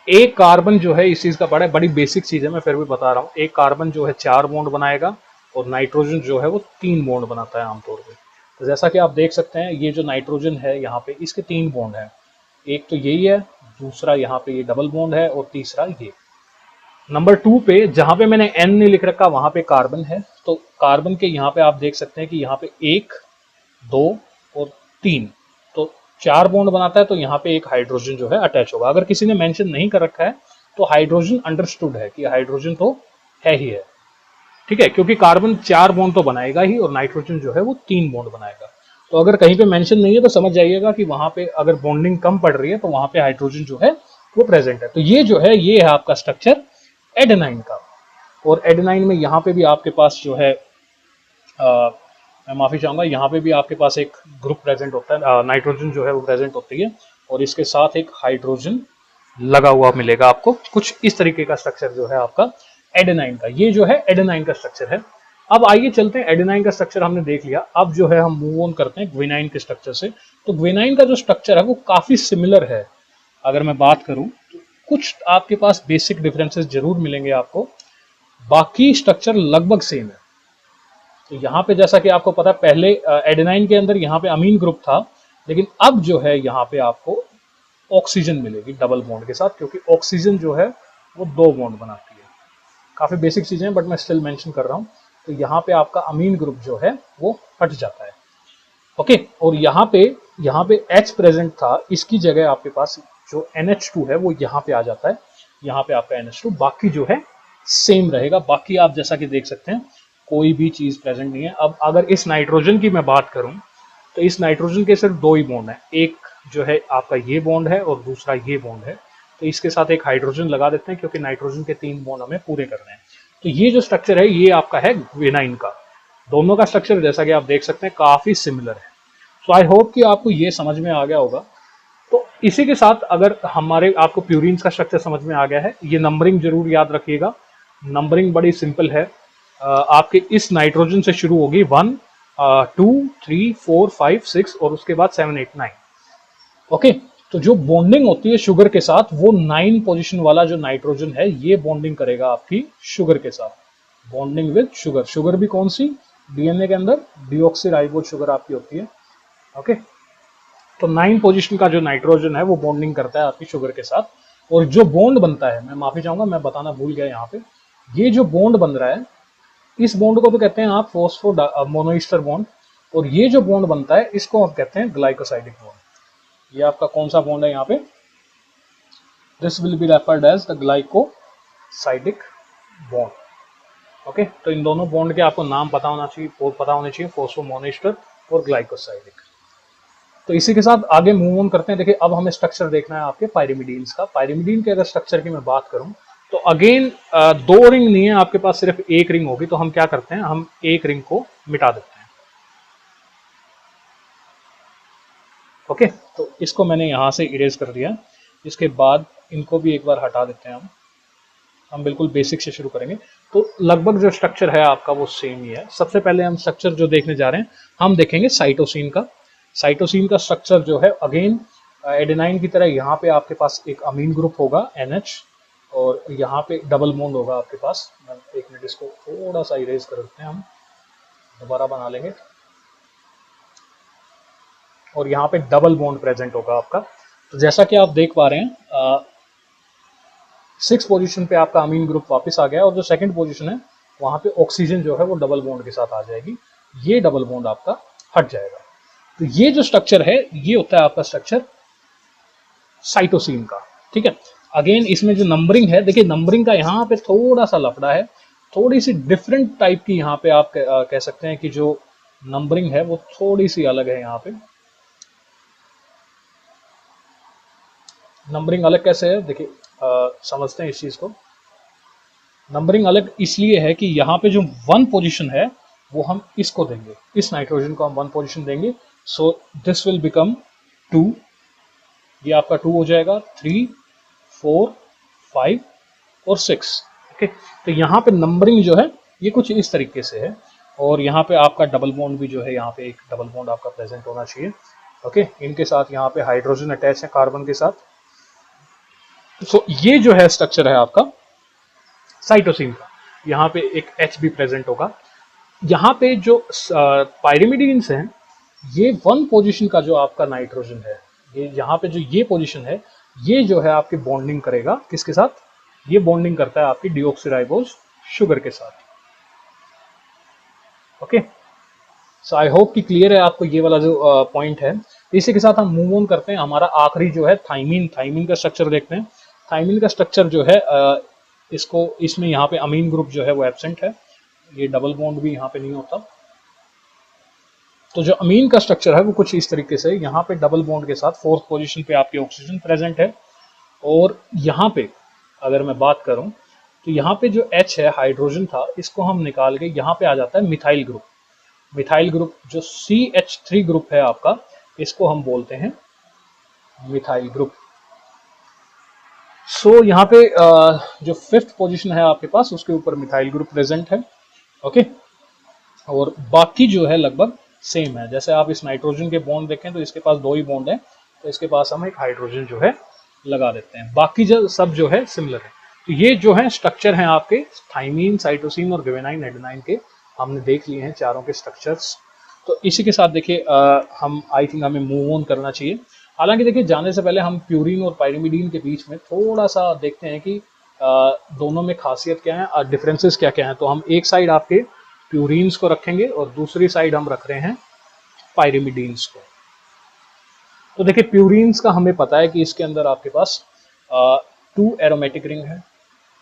एक कार्बन जो है, इस चीज का बड़ी बेसिक चीज है, मैं फिर भी बता रहा हूँ। एक कार्बन जो है 4 बॉन्ड बनाएगा और नाइट्रोजन जो है वो 3 बॉन्ड बनाता है आमतौर पे। तो जैसा कि आप देख सकते हैं, ये जो नाइट्रोजन है यहाँ पे, इसके 3 बॉन्ड है। एक तो यही है, दूसरा यहाँ पे ये डबल बॉन्ड है और तीसरा ये। नंबर 2 पे जहां पे मैंने N नहीं लिख रखा वहां पे कार्बन है। तो कार्बन के यहाँ पे आप देख सकते हैं कि यहाँ पे 1, 2 और 3, तो 4 बॉन्ड बनाता है। तो यहाँ पे एक हाइड्रोजन जो है अटैच होगा। अगर किसी ने मेंशन नहीं कर रखा है तो हाइड्रोजन अंडरस्टूड है कि हाइड्रोजन तो है ही है, ठीक है, क्योंकि कार्बन 4 बॉन्ड तो बनाएगा ही और नाइट्रोजन जो है वो 3 बॉन्ड बनाएगा। तो अगर कहीं पे मेंशन नहीं है तो समझ जाइएगा कि वहां पे अगर बॉन्डिंग कम पड़ रही है तो वहां पे हाइड्रोजन जो है वो प्रेजेंट है। तो ये जो है, ये है आपका स्ट्रक्चर एडेनाइन का। और एडेनाइन में यहाँ पे भी आपके पास जो है, मैं माफी चाहूंगा, यहाँ पे भी आपके पास एक ग्रुप प्रेजेंट होता है, नाइट्रोजन जो है वो प्रेजेंट होती है और इसके साथ एक हाइड्रोजन लगा हुआ मिलेगा आपको। कुछ इस तरीके का स्ट्रक्चर जो है आपका एडेनाइन का। ये जो है एडेनाइन का स्ट्रक्चर है। अब आइए चलते हैं, एडेनाइन का स्ट्रक्चर हमने देख लिया। अब जो है हम मूव ऑन करते हैं ग्वेनाइन के स्ट्रक्चर से। तो ग्वेनाइन का जो स्ट्रक्चर है वो काफी सिमिलर है। अगर मैं बात करूं तो कुछ आपके पास बेसिक डिफरेंसेस जरूर मिलेंगे आपको, बाकी स्ट्रक्चर लगभग सेम है। तो यहाँ पे जैसा कि आपको पता है, पहले एडेनाइन के अंदर यहाँ पे अमीन ग्रुप था, लेकिन अब जो है यहाँ पे आपको ऑक्सीजन मिलेगी डबल बॉन्ड के साथ, क्योंकि ऑक्सीजन जो है वो 2 बॉन्ड बनाती है। काफी बेसिक चीजें हैं बट मैं स्टिल मेंशन कर रहा हूँ। तो यहाँ पे आपका अमीन ग्रुप जो है वो हट जाता है। ओके, और यहाँ पे H प्रेजेंट था, इसकी जगह आपके पास जो NH2 है वो यहाँ पे आ जाता है। यहाँ पे आपका NH2, बाकी जो है सेम रहेगा। बाकी आप जैसा कि देख सकते हैं कोई भी चीज प्रेजेंट नहीं है। अब अगर इस नाइट्रोजन की मैं बात करूं तो इस नाइट्रोजन के सिर्फ 2 ही बॉन्ड है। एक जो है आपका ये बॉन्ड है और दूसरा ये बॉन्ड है। तो इसके साथ एक हाइड्रोजन लगा देते हैं क्योंकि नाइट्रोजन के 3 बॉन्ड हमें पूरे करने हैं। तो ये जो स्ट्रक्चर है ये आपका है ग्वेनाइन का। दोनों का स्ट्रक्चर जैसा कि आप देख सकते हैं काफी सिमिलर है। तो आई होप कि आपको ये समझ में आ गया होगा। तो इसी के साथ अगर आपको प्यूरिन्स का स्ट्रक्चर समझ में आ गया है, ये नंबरिंग जरूर याद रखिएगा। नंबरिंग बड़ी सिंपल है। आपके इस नाइट्रोजन से शुरू होगी 1, 2, 3, 4, 5, 6 और उसके बाद 7, 8, 9। ओके, तो जो बॉन्डिंग होती है शुगर के साथ, वो 9 पोजीशन वाला जो नाइट्रोजन है ये बॉन्डिंग करेगा आपकी शुगर के साथ। Bonding with sugar. शुगर भी कौन सी, डीएनए के अंदर डीऑक्सीराइबोज शुगर आपकी होती है। ओके, तो 9 पोजीशन का जो नाइट्रोजन है वो बॉन्डिंग करता है आपकी शुगर के साथ। और जो बॉन्ड बनता है, मैं माफी चाहूंगा मैं बताना भूल गया यहाँ पे, ये जो बॉन्ड बन रहा है इस बॉन्ड को तो कहते हैं आप फॉस्फो मोनोइस्टर बॉन्ड। और ये जो बॉन्ड बनता है इसको आप कहते हैं ग्लाइकोसाइडिक बॉन्ड। ये आपका कौन सा बॉन्ड है यहाँ पे, this will be referred as the glycosidic bond. Okay, तो इन दोनों बॉन्ड के आपको नाम पता होने चाहिए, फॉस्फो मोनोइस्टर और ग्लाइकोसाइडिक। तो इसी के साथ आगे मूव ऑन करते हैं। देखिए अब हमें स्ट्रक्चर देखना है आपके पायरिमिडीन्स का। पायरिमिडीन के अगर स्ट्रक्चर की मैं बात करूं तो अगेन 2 रिंग नहीं है आपके पास, सिर्फ 1 रिंग होगी। तो हम क्या करते हैं, हम 1 रिंग को मिटा देते हैं। ओके, तो इसको मैंने यहां से इरेज कर दिया। इसके बाद इनको भी एक बार हटा देते हैं हम बिल्कुल बेसिक से शुरू करेंगे। तो लगभग जो स्ट्रक्चर है आपका वो सेम ही है। सबसे पहले हम स्ट्रक्चर जो देखने जा रहे हैं, हम देखेंगे साइटोसिन का। साइटोसिन का स्ट्रक्चर जो है अगेन एडेनाइन की तरह यहाँ पे आपके पास एक अमीन ग्रुप होगा NH, और यहाँ पे डबल बॉन्ड होगा आपके पास। एक मिनट, इसको थोड़ा सा इरेज कर देते हैं, हम दोबारा बना लेंगे। और यहाँ पे डबल बॉन्ड प्रेजेंट होगा आपका। तो जैसा कि आप देख पा रहे हैं 6 पोजीशन पे आपका अमीन ग्रुप वापस आ गया, और जो सेकंड पोजीशन है वहाँ पे ऑक्सीजन जो है वो डबल बॉन्ड के साथ आ जाएगी, ये डबल बॉन्ड आपका हट जाएगा। तो ये जो स्ट्रक्चर है ये होता है आपका स्ट्रक्चर साइटोसिन का। ठीक है, अगेन इसमें जो नंबरिंग है, देखिए नंबरिंग का यहाँ पे थोड़ा सा लफड़ा है, थोड़ी सी डिफरेंट टाइप की यहाँ पे आप कह सकते हैं कि जो नंबरिंग है वो थोड़ी सी अलग है। यहाँ पे नंबरिंग अलग कैसे है, देखिए समझते हैं इस चीज को। नंबरिंग अलग इसलिए है कि यहाँ पे जो 1 पोजीशन है वो हम इसको देंगे, इस नाइट्रोजन को हम 1 पोजीशन देंगे। सो दिस विल बिकम 2, ये आपका 2 हो जाएगा, 3, 4, 5 और 6। ओके, तो यहाँ पे नंबरिंग जो है ये कुछ इस तरीके से है, और यहाँ पे आपका डबल बॉन्ड भी जो है, यहाँ पे एक डबल बॉन्ड आपका प्रेजेंट होना चाहिए। ओके, इनके साथ यहाँ पे हाइड्रोजन अटैच है कार्बन के साथ। सो ये जो है स्ट्रक्चर है आपका साइटोसिन का। यहाँ पे एक H भी प्रेजेंट होगा। यहाँ पे जो पायरिमिडीन्स हैं, ये 1 पोजीशन का जो आपका नाइट्रोजन है, ये यहाँ पे जो ये पोजीशन है, ये जो है आपकी बॉन्डिंग करेगा किसके साथ, ये बॉन्डिंग करता है आपकी डीऑक्सीराइबोज शुगर के साथ। ओके, सो आई होप कि क्लियर है आपको ये वाला जो पॉइंट है। इसी के साथ हम मूव ऑन करते हैं, हमारा आखिरी जो है थाइमिन, थाइमिन का स्ट्रक्चर देखते हैं। थाइमिन का स्ट्रक्चर जो है इसको, इसमें यहाँ पे अमीन ग्रुप जो है वो एब्सेंट है, ये डबल बॉन्ड भी यहाँ पे नहीं होता। तो जो अमीन का स्ट्रक्चर है वो कुछ इस तरीके से, यहाँ पे डबल बॉन्ड के साथ 4th पोजीशन पे आपकी ऑक्सीजन प्रेजेंट है, और यहाँ पे अगर मैं बात करूं तो यहाँ पे जो H है, हाइड्रोजन था, इसको हम निकाल के यहाँ पे आ जाता है मिथाइल ग्रुप। मिथाइल ग्रुप जो CH3 ग्रुप है आपका, इसको हम बोलते हैं मिथाइल ग्रुप। सो यहाँ पे जो 5th पोजीशन है आपके पास, उसके ऊपर मिथाइल ग्रुप प्रेजेंट है। ओके, और बाकी जो है लगभग सेम है। जैसे आप इस नाइट्रोजन के बॉन्ड देखें तो इसके पास 2 ही बॉन्ड है, तो इसके पास हम एक हाइड्रोजन जो है लगा देते हैं, बाकी जो सब जो है सिमिलर है। तो ये जो है स्ट्रक्चर हैं आपके थाइमीन, साइटोसिन और ग्वानिन, एडेनाइन के, हमने देख लिए हैं चारों के स्ट्रक्चर्स। तो इसी के साथ देखिए हम आई थिंक हमें मूव ऑन करना चाहिए। हालांकि देखिए जाने से पहले हम प्यूरिन और पायरिमिडीन के बीच में थोड़ा सा देखते हैं कि दोनों में खासियत क्या है और डिफरेंसेस क्या क्या हैं। तो हम एक साइड आपके प्यूरिन्स को रखेंगे और दूसरी साइड हम रख रहे हैं पायरिमिडीन्स को। तो देखिए प्यूरिन्स का हमें पता है कि इसके अंदर आपके पास 2 एरोमेटिक रिंग है।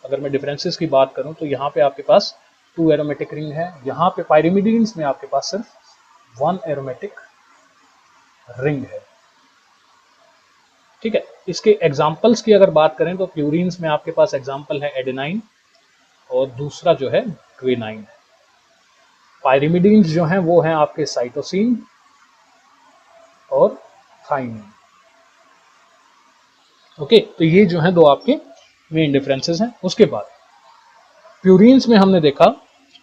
अगर मैं डिफरेंसेस की बात करूं तो यहाँ पे आपके पास 2 एरोमेटिक रिंग है, यहाँ पे पायरिमिडीन्स में आपके पास सिर्फ 1 एरोमेटिक रिंग है। ठीक है, इसके एग्जाम्पल्स की अगर बात करें तो प्यूरिन्स में आपके पास एग्जाम्पल है एडेनाइन और दूसरा जो है ग्वानिन है। पायरिमिडीन्स जो हैं वो हैं आपके साइटोसिन और थाइमिन। ओके, तो ये जो है 2 आपके मेन डिफरेंसेस हैं। उसके बाद प्यूरिन्स में हमने देखा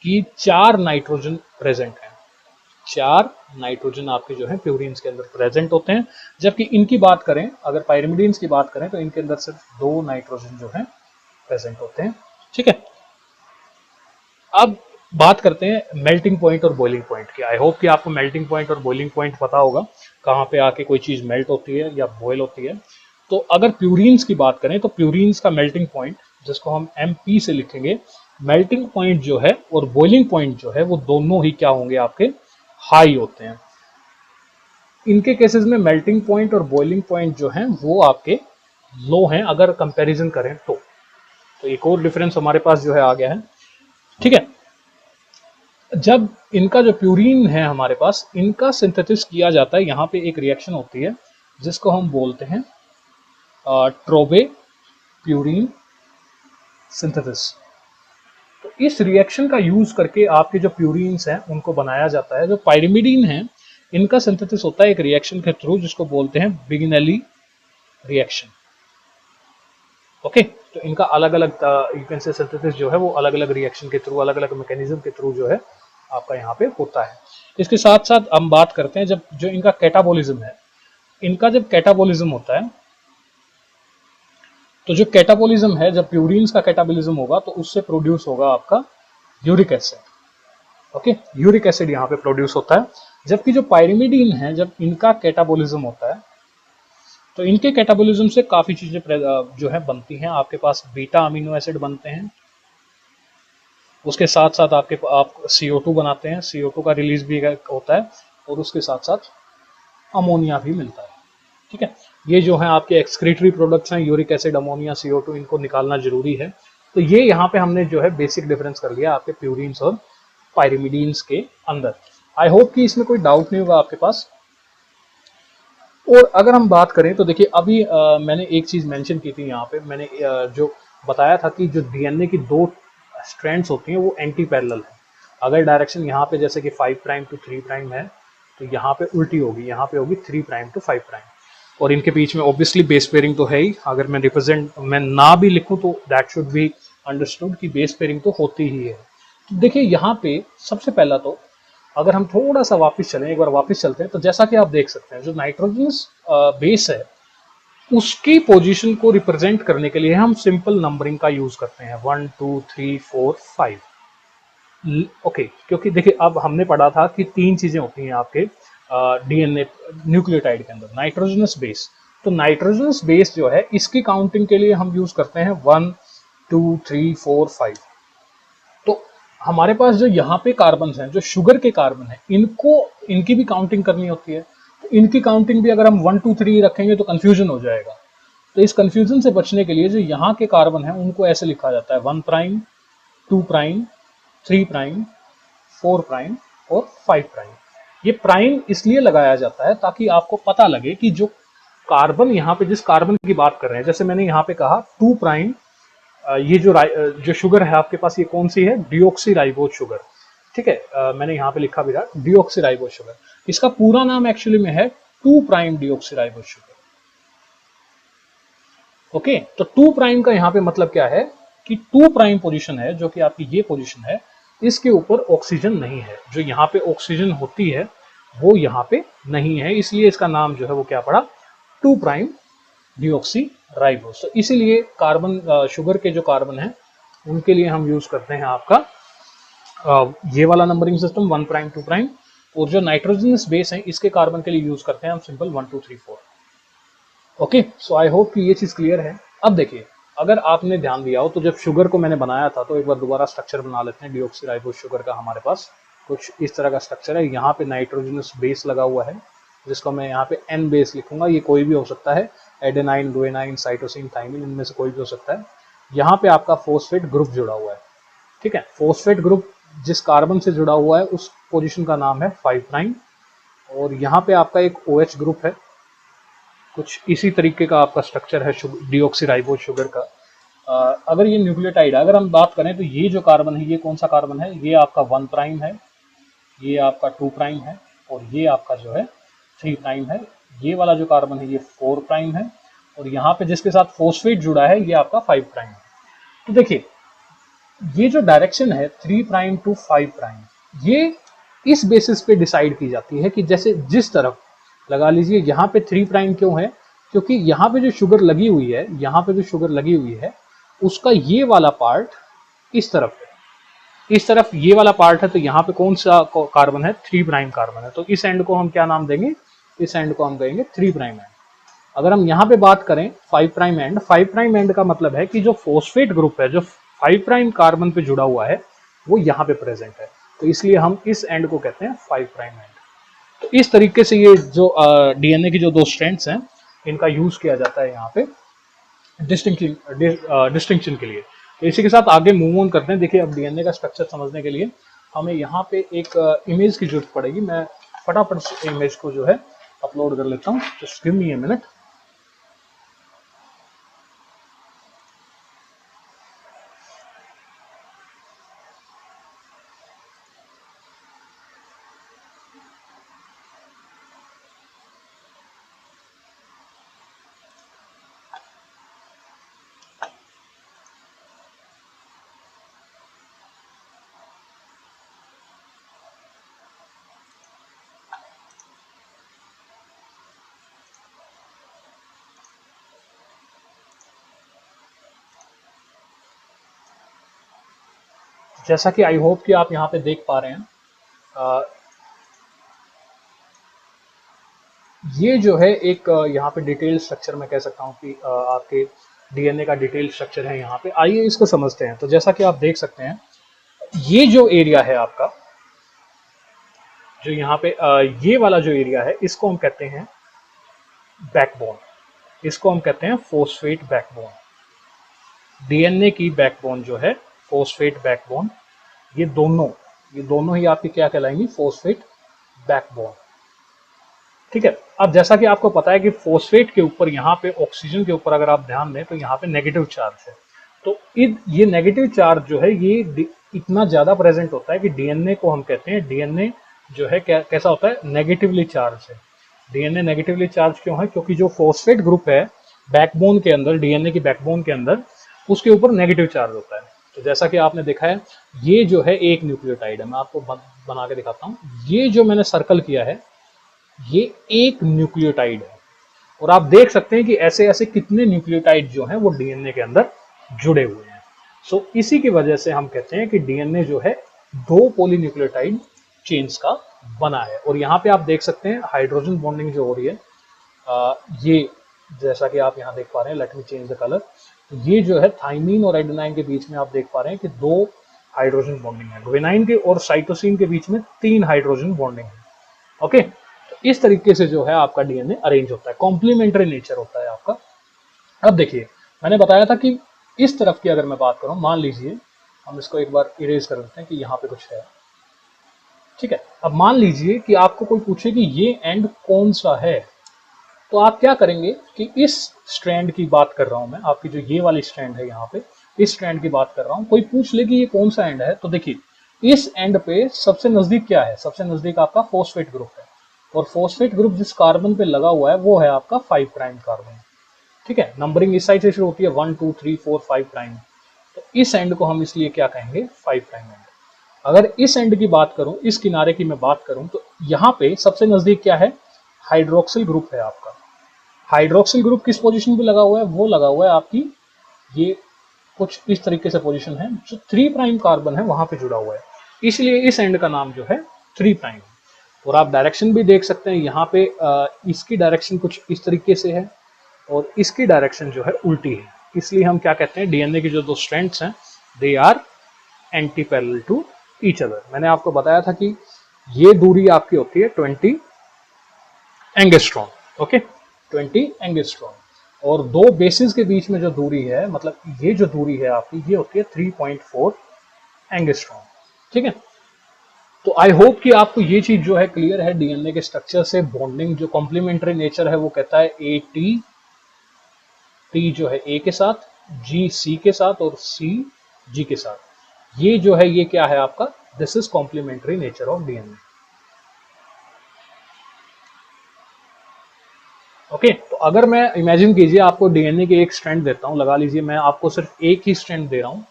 कि 4 नाइट्रोजन प्रेजेंट हैं, 4 नाइट्रोजन आपके जो है प्यूरिन्स के अंदर प्रेजेंट होते हैं। जबकि इनकी बात करें, अगर पायरिमिडीन्स की बात करें तो इनके अंदर सिर्फ 2 नाइट्रोजन जो है प्रेजेंट होते हैं। ठीक है, अब बात करते हैं मेल्टिंग पॉइंट और बॉइलिंग पॉइंट की। आई होप कि आपको मेल्टिंग पॉइंट और बॉइलिंग पॉइंट पता होगा, कहाँ पे आके कोई चीज़ मेल्ट होती है या बॉयल होती है। तो अगर प्यूरिन्स की बात करें तो प्यूरिन्स का मेल्टिंग पॉइंट, जिसको हम MP से लिखेंगे, मेल्टिंग पॉइंट जो है और बॉइलिंग पॉइंट जो है वो दोनों ही क्या होंगे आपके, हाई होते हैं। इनके केसेस में मेल्टिंग पॉइंट और बॉइलिंग पॉइंट जो हैं वो आपके लो हैं अगर कंपैरिजन करें तो एक और डिफरेंस हमारे पास जो है आ गया है। ठीक है, जब इनका जो प्यूरिन है हमारे पास, इनका सिंथेसिस किया जाता है, यहाँ पे एक रिएक्शन होती है जिसको हम बोलते हैं ट्रोबे प्यूरिन सिंथेसिस। तो इस रिएक्शन का यूज करके आपके जो प्यूरिन्स हैं उनको बनाया जाता है। जो पायरिमिडीन है, इनका सिंथेसिस होता है एक रिएक्शन के थ्रू जिसको बोलते हैं बिगिनेली रिएक्शन। ओके, तो इनका अलग अलग यू कैन से सिंथेसिस जो है वो अलग अलग रिएक्शन के थ्रू, अलग अलग मैकेनिज्म के थ्रू जो है आपका यहाँ पे होता है। इसके साथ साथ हम बात करते हैं जब जो इनका कैटाबॉलिज्म है, इनका जब कैटाबोलिज्म होता है, तो जो कैटाबोलिज्म है, जब प्यूरिन्स का कैटाबोलिज्म होगा तो उससे प्रोड्यूस होगा आपका uric acid. Okay, uric acid यहाँ पे प्रोड्यूस होता है। जबकि जो पायरिमिडीन है, जब इनका कैटाबोलिज्म होता है तो इनके कैटाबोलिज्म से काफी चीजें जो है बनती हैं। आपके पास बीटा अमीनो एसिड बनते हैं, उसके साथ साथ आप CO2 बनाते हैं, CO2 का रिलीज भी होता है, और उसके साथ साथ अमोनिया भी मिलता है। ठीक है, ये जो है आपके एक्सक्रीटरी प्रोडक्ट्स हैं, यूरिक एसिड, अमोनिया, CO2, इनको निकालना जरूरी है। तो ये यहाँ पे हमने जो है बेसिक डिफरेंस कर लिया आपके प्यूरिन्स और पायरिमिडीन्स के अंदर। आई होप कि इसमें कोई डाउट नहीं होगा आपके पास। और अगर हम बात करें तो देखिए, अभी मैंने एक चीज मेंशन की थी यहाँ पे, मैंने जो बताया था कि जो डीएनए की दो स्ट्रैंड्स होती हैं वो एंटी पैरेलल है। अगर डायरेक्शन यहाँ पे जैसे कि 5 प्राइम टू 3 प्राइम है, तो यहाँ पे उल्टी होगी, यहाँ पे होगी 3 प्राइम टू 5 प्राइम। और इनके बीच में ऑब्वियसली बेस पेयरिंग तो है ही। अगर मैं ना भी लिखूं तो दैट शुड बी अंडरस्टूड कि बेस पेयरिंग तो होती ही है। तो देखिए यहाँ पे सबसे पहला तो, अगर हम थोड़ा सा वापस चलें, एक बार वापस चलते हैं, तो जैसा कि आप देख सकते हैं जो नाइट्रोजनस बेस है उसकी पोजीशन को रिप्रेजेंट करने के लिए हम सिंपल नंबरिंग का यूज करते हैं, 1 2 3 4 5। ओके, क्योंकि देखिए अब हमने पढ़ा था कि तीन चीजें होती हैं आपके डीएनए न्यूक्लियोटाइड के अंदर, नाइट्रोजनस बेस। तो नाइट्रोजनस बेस जो है इसकी काउंटिंग के लिए हम यूज करते हैं 1 2 3 4 5। तो हमारे पास जो यहाँ पे कार्बन हैं, जो शुगर के कार्बन हैं, इनकी भी काउंटिंग करनी होती है। तो इनकी काउंटिंग भी अगर हम 1 2 3 रखेंगे तो कंफ्यूजन हो जाएगा। तो इस कंफ्यूजन से बचने के लिए जो यहाँ के कार्बन हैं उनको ऐसे लिखा जाता है, 1 प्राइम, 2 प्राइम, 3 प्राइम, 4 प्राइम और 5 प्राइम। ये प्राइम इसलिए लगाया जाता है ताकि आपको पता लगे कि जो कार्बन, यहाँ पे जिस कार्बन की बात कर रहे हैं, जैसे मैंने यहाँ पे कहा 2 प्राइम, ये जो शुगर है आपके पास, ये कौन सी है, डिऑक्सी राइबोज शुगर। ठीक है, मैंने यहाँ पे लिखा भी रहा डिऑक्सी राइबोज शुगर। इसका पूरा नाम एक्चुअली में है 2 prime deoxy ribose sugar. Okay, तो 2 प्राइम का यहाँ पे मतलब क्या है कि 2 प्राइम पोजीशन है, जो कि आपकी ये पोजीशन है, इसके ऊपर ऑक्सीजन नहीं है। जो यहाँ पे ऑक्सीजन होती है वो यहाँ पे नहीं है, इसलिए इसका नाम जो है वो क्या पड़ा, 2 प्राइम डिऑक्सी राइबोस। तो इसीलिए कार्बन, शुगर के जो कार्बन है उनके लिए हम यूज करते हैं आपका ये वाला नंबरिंग सिस्टम, 1 प्राइम 2 प्राइम। और जो नाइट्रोजनस बेस है इसके कार्बन के लिए यूज करते हैं हम simple 1 2 3 4। Okay, so I hope कि ये चीज क्लियर है। अब देखिए, अगर आपने ध्यान दिया हो तो जब शुगर को मैंने बनाया था, तो एक बार दोबारा स्ट्रक्चर बना लेते हैं डिऑक्सी राइबोस शुगर का। हमारे पास कुछ इस तरह का स्ट्रक्चर है, यहाँ पे नाइट्रोजनस बेस लगा हुआ है, जिसको मैं यहाँ पे एन बेस लिखूंगा। ये कोई भी हो सकता है, एडेनाइन, गुएनाइन, साइटोसिन, थाइमिन, इनमें से कोई भी हो सकता है। यहाँ पे आपका फोस्फेट ग्रुप जुड़ा हुआ है। ठीक है, फोस्फेट ग्रुप जिस कार्बन से जुड़ा हुआ है उस पोजीशन का नाम है 5 प्राइम। और यहाँ पे आपका एक OH ग्रुप है, कुछ इसी तरीके का आपका स्ट्रक्चर है डिऑक्सीराइबोज शुगर का। अगर ये न्यूक्लियोटाइड, अगर हम बात करें तो ये जो कार्बन है, ये कौन सा कार्बन है, ये आपका 1 प्राइम है, ये आपका 2 प्राइम है, और ये आपका जो है 3 प्राइम है। ये वाला जो कार्बन है ये 4 प्राइम है, और यहाँ पे जिसके साथ फोस्फेट जुड़ा है ये आपका 5 प्राइम है। तो देखिए, ये जो डायरेक्शन है 3 प्राइम टू 5 प्राइम, ये इस बेसिस पे डिसाइड की जाती है कि जैसे जिस तरफ, लगा लीजिए यहाँ पे 3 प्राइम क्यों है, क्योंकि यहाँ पे जो शुगर लगी हुई है, यहाँ पे जो शुगर लगी हुई है उसका ये वाला पार्ट इस तरफ है, इस तरफ ये वाला पार्ट है। तो यहाँ पे कौन सा कार्बन है, 3 प्राइम कार्बन है। तो इस एंड को हम क्या नाम देंगे, इस एंड को हम कहेंगे 3 प्राइम एंड। अगर हम यहाँ पे बात करें 5 प्राइम एंड, 5 प्राइम एंड का मतलब है कि जो फोस्फेट ग्रुप है जो 5 प्राइम कार्बन पे जुड़ा हुआ है वो यहाँ पे प्रेजेंट है, तो इसलिए हम इस एंड को कहते हैं 5 प्राइम एंड। तो इस तरीके से ये जो डीएनए की जो दो स्ट्रैंड्स हैं इनका यूज किया जाता है यहाँ पे डिस्टिंक्शन के लिए। तो इसी के साथ आगे मूव ऑन करते हैं। देखिए, अब डीएनए का स्ट्रक्चर समझने के लिए हमें यहाँ पे एक इमेज की जरूरत पड़ेगी। मैं फटाफट से इमेज को जो है अपलोड कर लेता हूँ, just give me a minute. जैसा कि आई होप कि आप यहाँ पे देख पा रहे हैं, ये जो है एक यहाँ पे डिटेल स्ट्रक्चर मैं कह सकता हूँ कि आपके डीएनए का डिटेल स्ट्रक्चर है यहाँ पे। आइए इसको समझते हैं। तो जैसा कि आप देख सकते हैं, ये जो एरिया है आपका, जो यहाँ पे ये वाला जो एरिया है, इसको हम कहते हैं बैकबोन। इसको हम कहते हैं फोस्फेट बैकबोन। डीएनए की बैकबोन जो है फोस्फेट बैकबोन, ये दोनों ही आपकी क्या कहलाएंगी? Phosphate backbone. ठीक है। अब जैसा कि आपको पता है कि फोस्फेट के ऊपर यहाँ पे ऑक्सीजन के ऊपर अगर आप ध्यान दें तो यहाँ पे नेगेटिव चार्ज है। तो ये नेगेटिव चार्ज जो है ये इतना ज्यादा प्रेजेंट होता है कि डीएनए को हम कहते हैं, डीएनए जो है कैसा होता है? नेगेटिवली चार्ज है। डीएनए नेगेटिवली चार्ज क्यों है? क्योंकि जो फोस्फेट ग्रुप है बैकबोन के अंदर, डीएनए की बैकबोन के अंदर, उसके ऊपर नेगेटिव चार्ज होता है। तो जैसा कि आपने देखा है, ये जो है एक न्यूक्लियोटाइड है। मैं आपको बना के दिखाता हूँ। ये जो मैंने सर्कल किया है, ये एक न्यूक्लियोटाइड है। और आप देख सकते हैं कि ऐसे ऐसे कितने न्यूक्लियोटाइड जो हैं वो डीएनए के अंदर जुड़े हुए हैं। सो इसी की वजह से हम कहते हैं कि डीएनए जो है 2 पॉलीन्यूक्लियोटाइड चेन्स का बना है। और यहाँ पे आप देख सकते हैं हाइड्रोजन बॉन्डिंग जो हो रही है, ये जैसा कि आप यहाँ देख पा रहे हैं, let me change the colour. ये जो है थाइमीन और एडेनाइन के बीच में आप देख पा रहे हैं कि 2 हाइड्रोजन बॉन्डिंग है। ग्वेनाइन के और साइटोसिन के बीच में 3 हाइड्रोजन बॉन्डिंग है। ओके, तो इस तरीके से जो है आपका डीएनए अरेंज होता है, कॉम्प्लीमेंट्री नेचर होता है आपका। अब देखिए, मैंने बताया था कि इस तरफ की अगर मैं बात करूं, मान लीजिए हम इसको एक बार इरेज कर देते हैं कि यहाँ पे कुछ है। ठीक है। अब मान लीजिए कि आपको कोई पूछे कि ये एंड कौन सा है, तो आप क्या करेंगे कि इस स्ट्रैंड की बात कर रहा हूं मैं, आपकी जो ये वाली स्ट्रैंड है यहाँ पे, इस स्ट्रैंड की बात कर रहा हूं। कोई पूछ ले कि ये कौन सा एंड है, तो देखिए इस एंड पे सबसे नजदीक क्या है? सबसे नजदीक आपका फोस्फेट ग्रुप है। और फोस्फेट ग्रुप जिस कार्बन पे लगा हुआ है वो है आपका 5 प्राइम कार्बन। ठीक है। नंबरिंग इस साइड से शुरू होती है 1 2 3 4 5 प्राइम। तो इस एंड को हम इसलिए क्या कहेंगे? 5 प्राइम एंड। अगर इस एंड की बात करूं, इस किनारे की मैं बात करूं, तो यहाँ पे सबसे नजदीक क्या है? हाइड्रोक्सिल ग्रुप है आपका। हाइड्रोक्सिल ग्रुप किस पोजीशन पे लगा हुआ है? वो लगा हुआ है आपकी, ये कुछ इस तरीके से पोजीशन है, जो 3 प्राइम कार्बन है वहां पे जुड़ा हुआ है। इसलिए इस एंड का नाम जो है 3 प्राइम। और आप डायरेक्शन भी देख सकते हैं यहाँ पे, इसकी डायरेक्शन कुछ इस तरीके से है और इसकी डायरेक्शन जो है उल्टी है। इसलिए हम क्या कहते हैं, डीएनए की जो 2 स्ट्रैंड्स हैं, they are anti parallel to each other. मैंने आपको बताया था कि ये दूरी आपकी होती है 20 एंगस्ट्रॉम। Okay, 20 angstrom. और 2 बेसिस के बीच में जो दूरी है, मतलब ये जो दूरी है आपकी, ये होती है 3.4 एंगस्ट्रॉम। ठीक है। तो आई होप कि आपको ये चीज जो है क्लियर है डीएनए के स्ट्रक्चर से। बॉन्डिंग जो कॉम्प्लीमेंट्री नेचर है वो कहता है ए टी, टी जो है ए के साथ, जी सी के साथ और सी जी के साथ। ये जो है ये क्या है आपका? This is complementary nature of DNA. Okay, तो अगर मैं इमेजिन कीजिए आपको डीएनए के एक स्ट्रैंड देता हूं, लगा लीजिए मैं आपको सिर्फ एक ही स्ट्रैंड दे रहा हूं,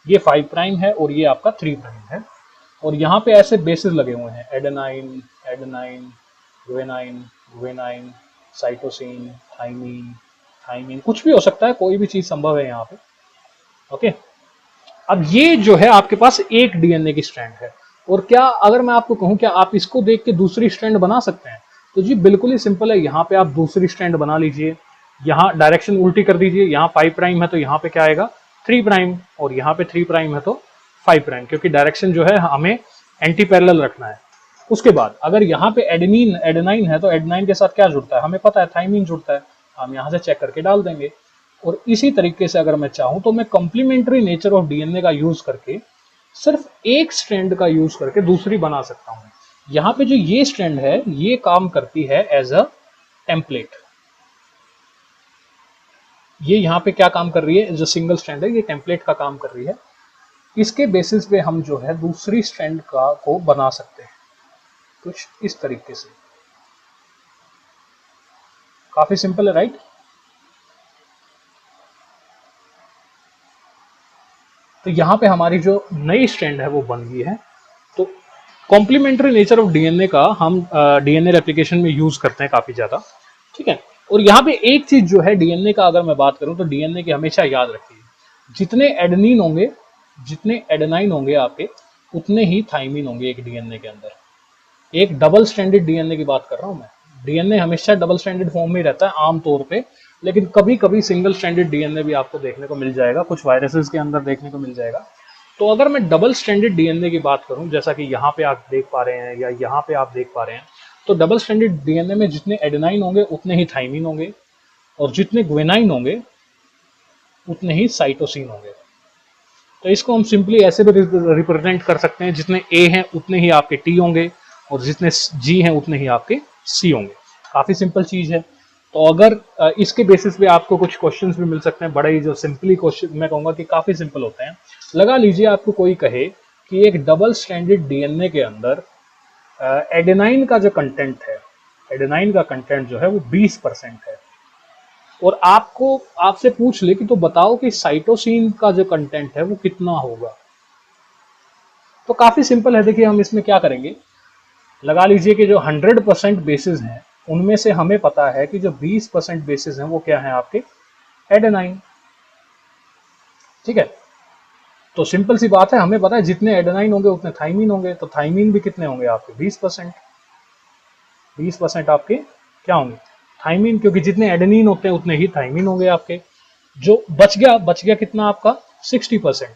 ये 5 प्राइम है और ये आपका 3 प्राइम है। और यहाँ पे ऐसे बेसिस लगे हुए हैं, adenine, adenine, guanine, guanine, cytosine, thymine, thymine, कुछ भी हो सकता है, कोई भी चीज संभव है यहाँ पे। ओके, अब ये जो है आपके पास एक डीएनए की स्ट्रैंड है। और क्या अगर मैं आपको कहूं, क्या आप इसको देख के दूसरी स्ट्रैंड बना सकते हैं? तो जी बिल्कुल ही सिंपल है। यहाँ पे आप दूसरी स्ट्रैंड बना लीजिए, यहाँ डायरेक्शन उल्टी कर दीजिए। यहाँ 5 प्राइम है तो यहाँ पे क्या आएगा? 3 प्राइम। और यहाँ पे 3 प्राइम है तो 5 प्राइम, क्योंकि डायरेक्शन जो है हमें एंटी पैरेलल रखना है। उसके बाद अगर यहाँ पे एडेनिन, एडेनाइन है तो एडेनाइन के साथ क्या जुड़ता है? हमें पता है थाइमीन जुड़ता है, हम यहाँ से चेक करके डाल देंगे। और इसी तरीके से अगर मैं चाहूं तो मैं कॉम्प्लीमेंट्री नेचर ऑफ डीएनए का यूज करके, सिर्फ एक स्ट्रैंड का यूज करके दूसरी बना सकता हूं। यहाँ पे जो ये स्ट्रैंड है ये काम करती है एज अ टेम्पलेट। ये यहाँ पे क्या काम कर रही है? जो सिंगल स्ट्रैंड है ये टेम्पलेट का काम कर रही है। इसके बेसिस पे हम जो है दूसरी स्ट्रैंड का को बना सकते हैं कुछ इस तरीके से। काफी सिंपल है, राइट? तो यहाँ पे हमारी जो नई स्ट्रैंड है वो बन गई है। तो कॉम्प्लीमेंट्री नेचर ऑफ डीएनए का हम डीएनए रेप्लिकेशन में यूज करते हैं काफी ज्यादा। ठीक है। और यहाँ पे एक चीज जो है डीएनए का, अगर मैं बात करूं तो डीएनए की हमेशा याद रखिए, जितने एडेनिन होंगे जितने एडेनाइन होंगे आपके उतने ही थाइमिन होंगे एक डीएनए के अंदर। एक डबल स्ट्रैंडेड डीएनए की बात कर रहा हूं मैं। डीएनए हमेशा डबल स्ट्रैंडेड फॉर्म में रहता है आमतौर पे, लेकिन कभी कभी सिंगल स्ट्रैंडेड डीएनए भी आपको देखने को मिल जाएगा, कुछ वायरसेस के अंदर देखने को मिल जाएगा। तो अगर मैं डबल स्ट्रैंडेड डीएनए की बात करूं, जैसा कि यहाँ पे आप देख पा रहे हैं या यहाँ पे आप देख पा रहे हैं, तो डबल स्ट्रैंडेड डीएनए में जितने एडेनाइन होंगे उतने ही थाइमिन होंगे, और जितने ग्वेनाइन होंगे उतने ही साइटोसिन होंगे। तो इसको हम सिंपली ऐसे भी रिप्रेजेंट कर सकते हैं, जितने ए हैं उतने ही आपके टी होंगे, और जितने जी हैं उतने ही आपके सी होंगे। काफी सिंपल चीज है। तो अगर इसके बेसिस पे आपको कुछ क्वेश्चंस भी मिल सकते हैं, बड़े ही जो सिंपली क्वेश्चन, मैं कहूंगा कि काफी सिंपल होते हैं। लगा लीजिए आपको कोई कहे कि एक डबल स्ट्रैंडेड डीएनए के अंदर एडेनाइन का जो कंटेंट है, एडेनाइन का कंटेंट जो है वो 20% है, और आपको आपसे पूछ ले कि तो बताओ कि साइटोसिन का जो कंटेंट है वो कितना होगा। तो काफी सिंपल है। देखिए हम इसमें क्या करेंगे, लगा लीजिए कि जो 100% बेसिस हैं उनमें से हमें पता है कि जो 20% बेसिस हैं वो क्या है आपके एडेनाइन। ठीक है, तो सिंपल सी बात है, हमें पता है जितने एडेनाइन होंगे उतने थाइमिन होंगे, तो थाइमिन भी कितने होंगे आपके 20%। 20% आपके क्या होंगे थाइमिन, क्योंकि जितने एडेनिन होते हैं उतने ही थाइमिन होंगे आपके। जो बच गया कितना आपका 60%।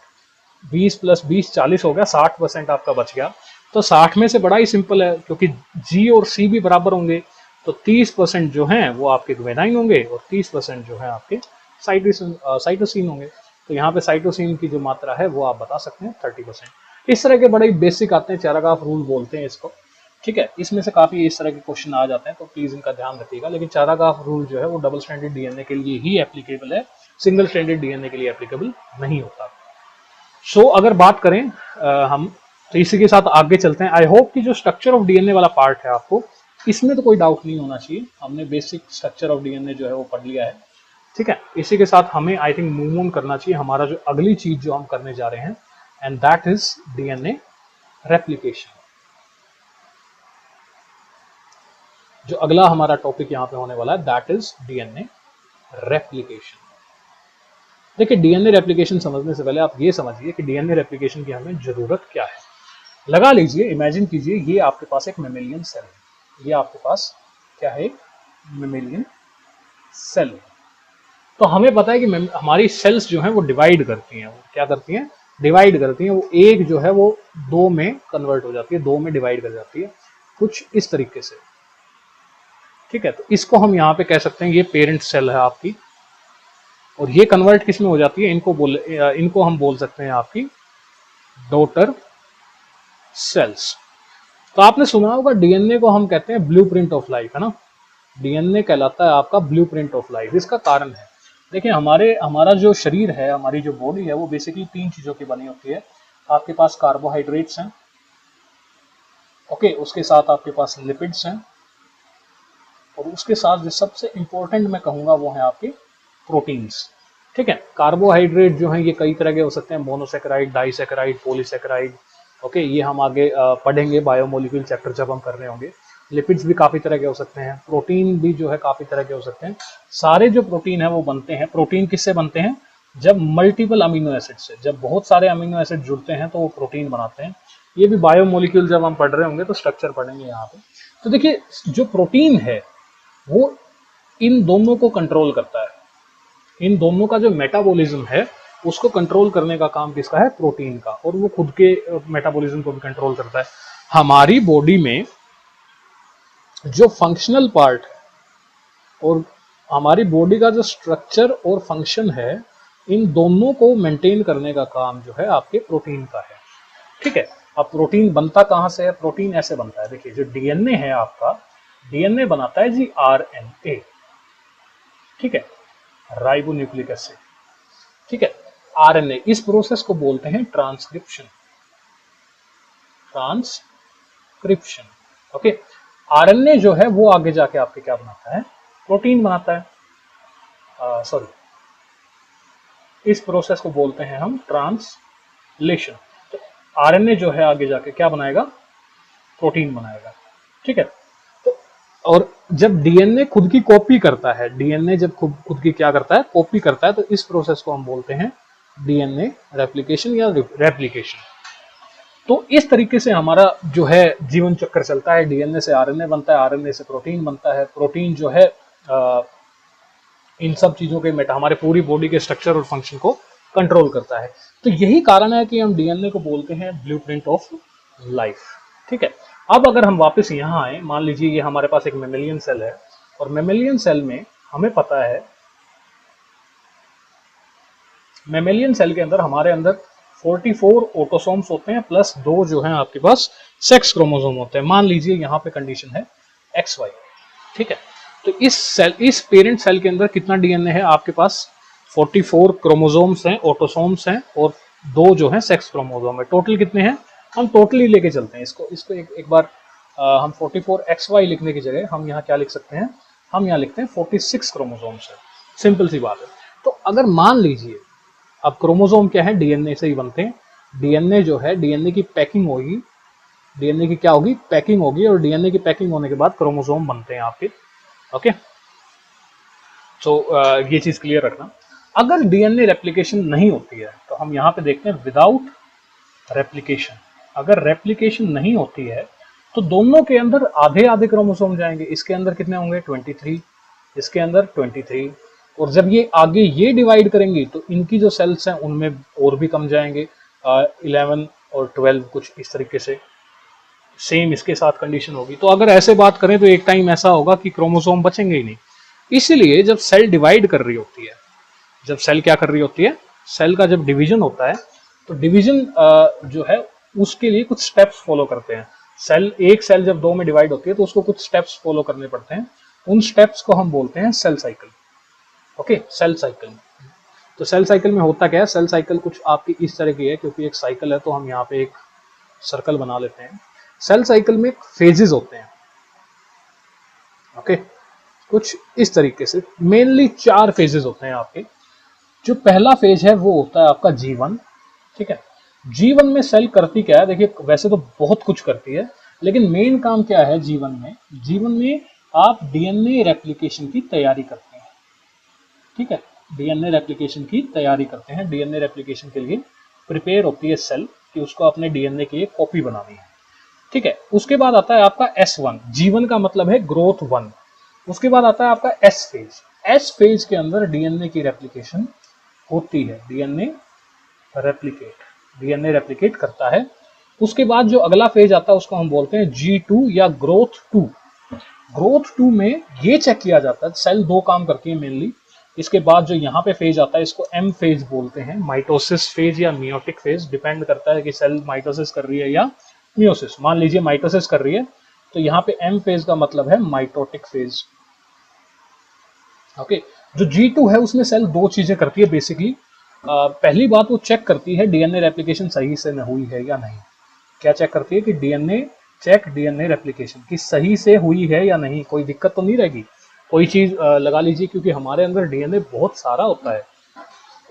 20 प्लस 20 40 हो गया, 60% आपका बच गया। तो 60 में से बड़ा ही सिंपल है, क्योंकि जी और सी भी बराबर होंगे, तो 30% जो है वो आपके ग्वेनाइन होंगे और 30% जो है आपके साइटोसिन होंगे। तो यहाँ पे साइटोसिन की जो मात्रा है वो आप बता सकते हैं 30%। इस तरह के बड़े बेसिक आते हैं, चैरागाफ रूल बोलते हैं इसको। ठीक है, इसमें से काफी इस तरह के क्वेश्चन आ जाते हैं, तो प्लीज इनका ध्यान रखिएगा। लेकिन चैरागाफ रूल जो है वो डबल स्टैंडर्ड डीएनए के लिए ही एप्लीकेबल है, सिंगल स्टैंडर्ड डीएनए के लिए एप्लीकेबल नहीं होता। सो अगर बात करें हम, तो इसी के साथ आगे चलते हैं। आई होप कि जो स्ट्रक्चर ऑफ डीएनए वाला पार्ट है आपको इसमें तो कोई डाउट नहीं होना चाहिए। हमने बेसिक स्ट्रक्चर ऑफ डीएनए जो है वो पढ़ लिया है। ठीक है, इसी के साथ हमें आई थिंक मूव ऑन करना चाहिए। हमारा जो अगली चीज जो हम करने जा रहे हैं, and that is DNA replication. जो अगला हमारा टॉपिक यहाँ पे होने वाला है दैट इज डीएनए रेप्लिकेशन। देखिए डीएनए रेप्लिकेशन समझने से पहले आप ये समझिए कि डीएनए रेप्लिकेशन की हमें जरूरत क्या है। लगा लीजिए, इमेजिन कीजिए, ये आपके पास एक मेमेलियन सेल है। ये आपके पास क्या है, एक मेमेलियन सेल है। तो हमें पता है कि हमारी सेल्स जो हैं वो डिवाइड करती हैं। वो क्या करती हैं, डिवाइड करती हैं। वो एक जो है वो दो में कन्वर्ट हो जाती है, दो में डिवाइड कर जाती है, कुछ इस तरीके से। ठीक है, तो इसको हम यहाँ पे कह सकते हैं ये पेरेंट सेल है आपकी, और ये कन्वर्ट किस में हो जाती है, इनको हम बोल सकते हैं आपकी डॉटर सेल्स। तो आपने सुना होगा डीएनए को हम कहते हैं ब्लूप्रिंट ऑफ लाइफ, है ना। डीएनए कहलाता है आपका ब्लूप्रिंट ऑफ लाइफ। इसका कारण है, देखिए हमारा जो शरीर है, हमारी जो बॉडी है वो बेसिकली तीन चीजों की बनी होती है। आपके पास कार्बोहाइड्रेट्स हैं, ओके, उसके साथ आपके पास लिपिड्स हैं, और उसके साथ जो सबसे इंपॉर्टेंट मैं कहूंगा वो है आपके प्रोटीन्स। ठीक है, कार्बोहाइड्रेट जो है ये कई तरह के हो सकते हैं, मोनोसेकेराइड, डाइसेकेराइड, पॉलीसेकेराइड। ओके, ये हम आगे पढ़ेंगे बायोमोलिक्यूल चैप्टर जब हम कर रहे होंगे। लिपिड्स भी काफी तरह के हो सकते हैं, प्रोटीन भी जो है काफी तरह के हो सकते हैं। सारे जो प्रोटीन है वो बनते हैं, प्रोटीन किससे बनते हैं, जब मल्टीपल अमीनो एसिड से, जब बहुत सारे अमीनो एसिड जुड़ते हैं तो वो प्रोटीन बनाते हैं। ये भी बायोमोलिक्यूल जब हम पढ़ रहे होंगे तो स्ट्रक्चर पढ़ेंगे यहाँ पे। तो देखिए जो प्रोटीन है वो इन दोनों को कंट्रोल करता है। इन दोनों का जो मेटाबॉलिज्म है उसको कंट्रोल करने का काम किसका है, प्रोटीन का, और वो खुद के मेटाबॉलिज्म को भी कंट्रोल करता है। हमारी बॉडी में जो फंक्शनल पार्ट है और हमारी बॉडी का जो स्ट्रक्चर और फंक्शन है, इन दोनों को मेंटेन करने का काम जो है आपके प्रोटीन का है। ठीक है, अब प्रोटीन बनता कहां से है, प्रोटीन ऐसे बनता है। देखिए जो डीएनए है आपका, डीएनए बनाता है जी आरएनए। ठीक है, राइबो न्यूक्लिक एसिड। ठीक है, आरएनए, इस प्रोसेस को बोलते हैं ट्रांसक्रिप्शन। Transcription, okay. आरएनए जो है वो आगे जाके आपके क्या बनाता है, प्रोटीन बनाता है। सॉरी, इस प्रोसेस को बोलते हैं हम ट्रांसलेशन। तो आरएनए जो है आगे जाके क्या बनाएगा, प्रोटीन बनाएगा। ठीक है, तो और जब डीएनए खुद की कॉपी करता है, डीएनए जब खुद की क्या करता है, कॉपी करता है, तो इस प्रोसेस को हम बोलते हैं डीएनए रेप्लिकेशन या रेप्लिकेशन। तो इस तरीके से हमारा जो है जीवन चक्र चलता है। डीएनए से आरएनए बनता है, आरएनए से प्रोटीन बनता है, प्रोटीन जो है इन सब चीजों के हमारे पूरी बॉडी के स्ट्रक्चर और फंक्शन को कंट्रोल करता है। तो यही कारण है कि हम डीएनए को बोलते हैं ब्लूप्रिंट ऑफ लाइफ। ठीक है, अब अगर हम वापस यहाँ आए, मान लीजिए ये हमारे पास एक मेमेलियन सेल है, और मेमेलियन सेल में हमें पता है, मेमेलियन सेल के अंदर हमारे अंदर 44 ऑटोसोम्स होते हैं, प्लस 2 जो है आपके पास सेक्स क्रोमोसोम होते हैं। मान लीजिए यहाँ पे कंडीशन है XY। ठीक है, तो इस पेरेंट सेल के अंदर कितना डीएनए है आपके पास? 44 क्रोमोसोम्स हैं, ऑटोसोम्स हैं, और 2 जो है सेक्स क्रोमोसोम है। टोटल कितने हैं? हम टोटल ही लेके चलते हैं इसको एक बार हम 44XY लिखने की जगह हम यहाँ क्या लिख सकते हैं? हम यहाँ लिखते हैं 46 क्रोमोसोम्स है। सिंपल सी बात है। तो अगर मान लीजिए, अब क्रोमोसोम क्या है? डीएनए से ही बनते हैं। डीएनए जो है, डीएनए की पैकिंग होगी, डीएनए की क्या होगी? पैकिंग होगी, और डीएनए की पैकिंग होने के बाद क्रोमोसोम बनते हैं आपके। ओके, तो ये चीज क्लियर रखना। अगर डीएनए रेप्लिकेशन नहीं होती है तो हम यहाँ पे देखते हैं विदाउट रेप्लिकेशन। अगर रेप्लिकेशन नहीं होती है तो दोनों के अंदर आधे आधे क्रोमोसोम जाएंगे। इसके अंदर कितने होंगे? 23, इसके अंदर 23, और जब ये आगे ये डिवाइड करेंगी तो इनकी जो सेल्स हैं उनमें और भी कम जाएंगे, 11 और 12, कुछ इस तरीके से। सेम इसके साथ कंडीशन होगी। तो अगर ऐसे बात करें तो एक टाइम ऐसा होगा कि क्रोमोसोम बचेंगे ही नहीं। इसीलिए जब सेल डिवाइड कर रही होती है, जब सेल क्या कर रही होती है, सेल का जब डिवीजन होता है तो डिवीजन जो है उसके लिए कुछ स्टेप्स फॉलो करते हैं। एक सेल जब 2 में डिवाइड होती है तो उसको कुछ स्टेप्स फॉलो करने पड़ते हैं। उन स्टेप्स को हम बोलते हैं cell cycle. Okay, cell cycle. तो सेल साइकिल में होता क्या है? सेल साइकिल कुछ आपकी इस तरह की है, क्योंकि एक साइकिल है तो हम यहाँ पे एक सर्कल बना लेते हैं। सेल साइकिल में फेजेस होते हैं। ओके, कुछ इस तरीके से मेनली 4 फेजेस होते हैं आपके। जो पहला फेज है वो होता है आपका जीवन। ठीक है, जीवन में सेल करती क्या है? देखिए, वैसे तो बहुत कुछ करती है, लेकिन मेन काम क्या है जीवन में? जीवन में आप डीएनए रेप्लिकेशन की तैयारी करते हैं। ठीक है, डीएनए रेप्लिकेशन की तैयारी करते हैं। डीएनए रेप्लिकेशन के लिए प्रिपेयर होती है सेल कि उसको अपने डीएनए की एक कॉपी बनानी है। ठीक है, उसके बाद आता है आपका S1, जीवन का मतलब है ग्रोथ 1। उसके बाद आता है आपका S फेज। S फेज के अंदर डीएनए की रेप्लिकेशन होती है, डीएनए रेप्लिकेट करता है। उसके बाद जो अगला फेज आता है उसको हम बोलते हैं G2 या ग्रोथ 2। ग्रोथ 2 में ये चेक किया जाता है, सेल 2 काम करती है मेनली। इसके बाद जो यहाँ पे फेज आता है इसको M फेज बोलते हैं, माइटोसिस फेज या मियोटिक फेज, डिपेंड करता है कि सेल माइटोसिस कर रही है या मियोसिस। मान लीजिए माइटोसिस कर रही है तो यहाँ पे M फेज का मतलब है माइटोटिक फेज। ओके, जो G2 है उसमें सेल 2 चीजें करती है बेसिकली। पहली बात वो चेक करती है डीएनए रेप्लिकेशन सही से हुई है या नहीं। क्या चेक करती है? कि डीएनए रेप्लिकेशन की सही से हुई है या नहीं, कोई दिक्कत तो नहीं रहेगी। कोई चीज लगा लीजिए, क्योंकि हमारे अंदर डीएनए बहुत सारा होता है,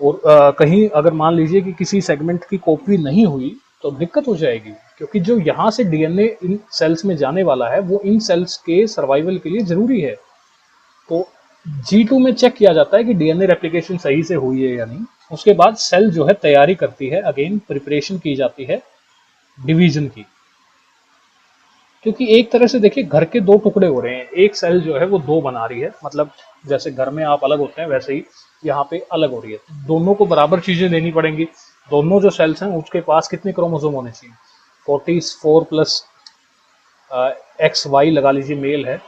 और कहीं अगर मान लीजिए कि किसी सेगमेंट की कॉपी नहीं हुई तो दिक्कत हो जाएगी, क्योंकि जो यहाँ से डीएनए इन सेल्स में जाने वाला है वो इन सेल्स के सर्वाइवल के लिए जरूरी है। तो G2 में चेक किया जाता है कि डीएनए रेप्लिकेशन सही से हुई है या नहीं। उसके बाद सेल जो है तैयारी करती है, अगेन प्रिपरेशन की जाती है डिवीजन की। क्योंकि एक तरह से देखिए घर के 2 टुकड़े हो रहे हैं, एक सेल जो है वो 2 बना रही है, मतलब जैसे घर में आप अलग होते हैं वैसे ही यहाँ पे अलग हो रही है। दोनों को बराबर चीजें देनी पड़ेंगी। दोनों जो सेल्स हैं उसके पास कितने क्रोमोसोम होने चाहिए? 44 प्लस XY लगा लीजिए, मेल है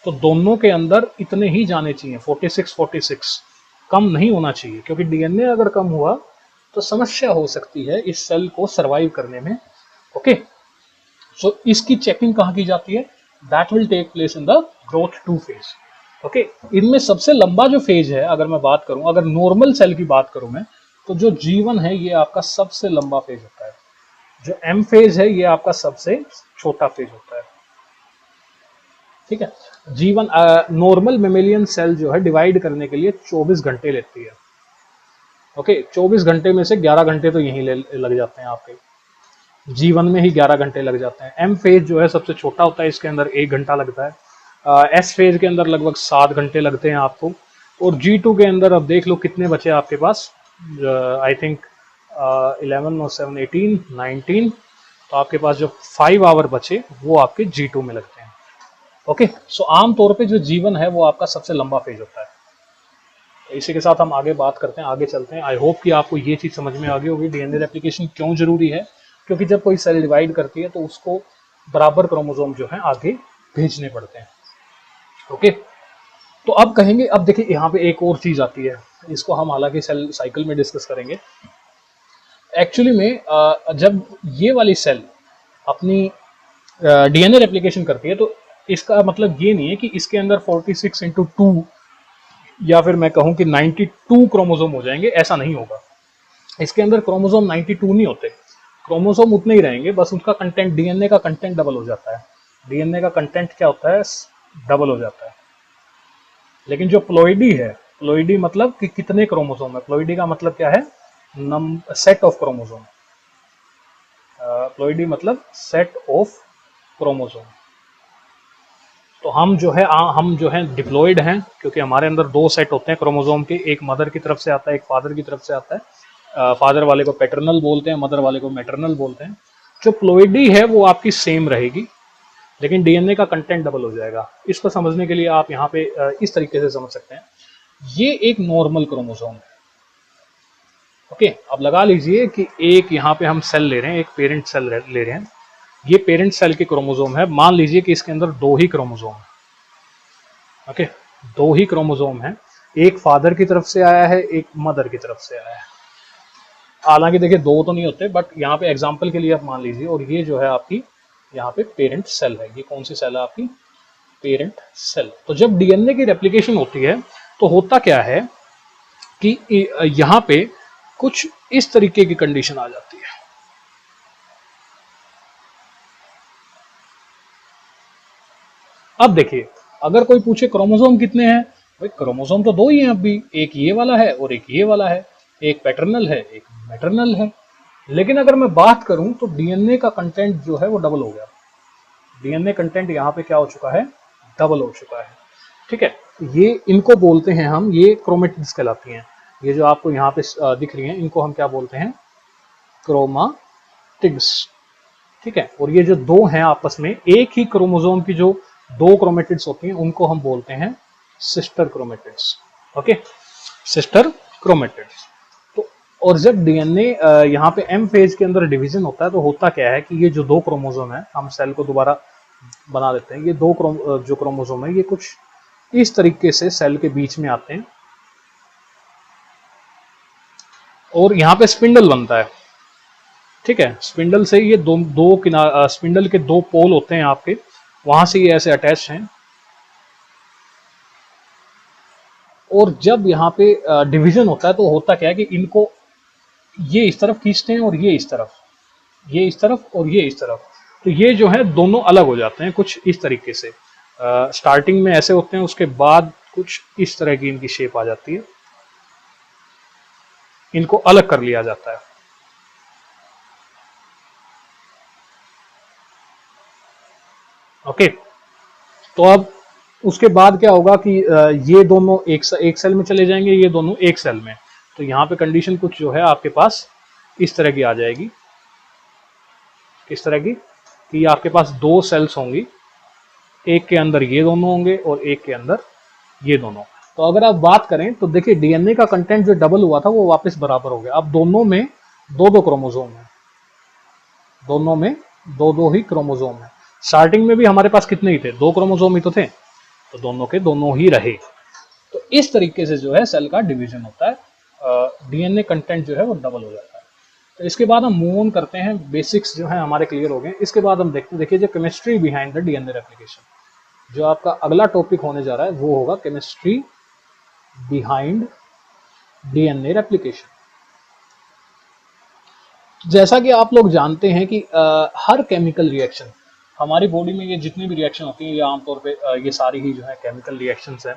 तो दोनों के अंदर इतने ही जाने चाहिए, 46, कम नहीं होना चाहिए। क्योंकि डीएनए अगर कम हुआ तो समस्या हो सकती है इस सेल को सरवाइव करने में। ओके, सो इसकी चेकिंग कहाँ की जाती है? That will take place in the growth 2 phase. Okay, इनमें सबसे लंबा जो फेज है, अगर मैं बात करूं, अगर नॉर्मल सेल की बात करूं मैं, तो जो जीवन है ये आपका सबसे लंबा फेज होता है। जो M फेज है ये आपका सबसे छोटा फेज होता है। ठीक है, जीवन नॉर्मल मेमेलियन सेल जो है डिवाइड करने के लिए 24 घंटे लेती है। ओके, 24 घंटे में से 11 घंटे तो यहीं लग जाते हैं आपके, जीवन में ही 11 घंटे लग जाते हैं। M फेज जो है सबसे छोटा होता है, इसके अंदर 1 घंटा लगता है। S फेज के अंदर लगभग 7 घंटे लगते हैं आपको, और G2 के अंदर अब देख लो कितने बचे आपके पास, आई थिंक 11 और 7 18 19, तो आपके पास जो 5 आवर बचे वो आपके G2 में लगते हैं। ओके, सो आमतौर पे जो जीवन है वो आपका सबसे लंबा फेज होता है। तो इसी के साथ हम आगे बात करते हैं, आगे चलते हैं। आई होप कि आपको ये चीज़ समझ में आ गई होगी डीएनए रेप्लिकेशन क्यों जरूरी है, क्योंकि जब कोई सेल डिवाइड करती है तो उसको बराबर क्रोमोसोम जो है आगे भेजने पड़ते हैं। ओके, तो अब कहेंगे, अब देखिए यहाँ पे एक और चीज़ आती है, इसको हम हालांकि सेल साइकिल में डिस्कस करेंगे। एक्चुअली में जब ये वाली सेल अपनी डीएनए रेप्लिकेशन करती है तो इसका मतलब ये नहीं है कि इसके अंदर 46/2 या फिर मैं कहूं कि 92 क्रोमोसोम हो जाएंगे, ऐसा नहीं होगा। इसके अंदर क्रोमोसोम 92 नहीं होते, क्रोमोसोम उतने ही रहेंगे, बस उसका कंटेंट, डीएनए का कंटेंट डबल हो जाता है। डीएनए का कंटेंट क्या होता है, डबल हो जाता है। लेकिन जो प्लॉइडी है, प्लॉइडी मतलब कि कितने क्रोमोसोम है, प्लॉइडी का मतलब क्या है, सेट ऑफ क्रोमोसोम। प्लॉइडी मतलब सेट ऑफ क्रोमोसोम। तो हम जो है डिप्लॉइड हैं, क्योंकि हमारे अंदर दो सेट होते हैं क्रोमोसोम के, एक मदर की तरफ से आता है, एक फादर की तरफ से आता है। फादर वाले को पैटर्नल बोलते हैं, मदर वाले को मैटरनल बोलते हैं। जो प्लॉइडी है वो आपकी सेम रहेगी, लेकिन डीएनए का कंटेंट डबल हो जाएगा। इसको समझने के लिए आप यहाँ पे इस तरीके से समझ सकते हैं, ये एक नॉर्मल क्रोमोसोम है। ओके, अब लगा लीजिए कि एक यहाँ पे हम सेल ले रहे हैं, एक पेरेंट सेल ले रहे हैं, ये पेरेंट सेल के क्रोमोसोम है। मान लीजिए कि इसके अंदर दो ही क्रोमोसोम है। ओके, दो ही क्रोमोसोम है, एक फादर की तरफ से आया है, एक मदर की तरफ से आया है। हालांकि देखिए दो तो नहीं होते, बट यहाँ पे एग्जांपल के लिए आप मान लीजिए, और ये जो है आपकी यहाँ पे पेरेंट सेल है। ये कौन सी सेल है आपकी, पेरेंट सेल। तो जब डीएनए की रेप्लिकेशन होती है तो होता क्या है कि यहाँ पे कुछ इस तरीके की कंडीशन आ जाती है। अब देखिए, अगर कोई पूछे क्रोमोसोम कितने हैं, भाई क्रोमोसोम तो दो ही हैं, अब भी एक ये वाला है और एक ये वाला है, एक पैटर्नल है एक मैटरनल है। लेकिन अगर मैं बात करूं तो डीएनए का कंटेंट जो है वो डबल हो गया। डीएनए कंटेंट यहाँ पे क्या हो चुका है, डबल हो चुका है। ठीक है, ये इनको बोलते हैं हम, ये क्रोमेटिड्स कहलाती हैं। ये जो आपको यहाँ पे दिख रही हैं, इनको हम क्या बोलते हैं, क्रोमाटिड्स। ठीक है, और ये जो दो हैं आपस में एक ही क्रोमोसोम की जो दो क्रोमेटिड्स होती हैं उनको हम बोलते हैं sister chromatids. Okay, sister chromatids. तो और जब डीएनए यहाँ पे एम फेज के अंदर डिवीजन होता है तो होता क्या है कि ये जो दो क्रोमोसोम है, हम सेल को दोबारा बना देते हैं, ये दो जो क्रोमोसोम है ये कुछ इस तरीके से सेल के बीच में आते हैं और यहाँ पे स्पिंडल बनता है। ठीक है, स्पिंडल से ये दो किनार, स्पिंडल के दो पोल होते हैं आपके, वहां से ये ऐसे अटैच हैं। और जब यहाँ पे डिवीजन होता है तो होता क्या है कि इनको ये इस तरफ खींचते हैं और ये इस तरफ, ये इस तरफ और ये इस तरफ। तो ये जो है दोनों अलग हो जाते हैं कुछ इस तरीके से। स्टार्टिंग में ऐसे होते हैं, उसके बाद कुछ इस तरह की इनकी शेप आ जाती है, इनको अलग कर लिया जाता है। ओके, तो अब उसके बाद क्या होगा कि ये दोनों एक सेल में चले जाएंगे, ये दोनों एक सेल में। तो यहाँ पे कंडीशन कुछ जो है आपके पास इस तरह की आ जाएगी, किस तरह की, कि आपके पास दो सेल्स होंगी, एक के अंदर ये दोनों होंगे और एक के अंदर ये दोनों। तो अगर आप बात करें तो देखिए डीएनए का कंटेंट जो डबल हुआ था वो वापस बराबर हो गया। अब दोनों में दो दो क्रोमोसोम है, दोनों में दो दो ही क्रोमोसोम है। स्टार्टिंग में भी हमारे पास कितने ही थे, दो क्रोमोसोम ही तो थे, तो दोनों के दोनों ही रहे। तो इस तरीके से जो है सेल का डिवीजन होता है, डीएनए कंटेंट जो है वो डबल हो जाता है। तो इसके बाद हम मूव ऑन करते हैं, बेसिक्स जो है हमारे क्लियर हो गए। इसके बाद हम देखते, देखिए जो chemistry behind the DNA replication, जो आपका अगला टॉपिक होने जा रहा है वो होगा केमिस्ट्री बिहाइंड डीएनए रेप्लिकेशन। जैसा कि आप लोग जानते हैं कि हर केमिकल रिएक्शन हमारी बॉडी में, ये जितनी भी रिएक्शन होती हैं ये आमतौर पे ये सारी ही जो है केमिकल रिएक्शंस हैं।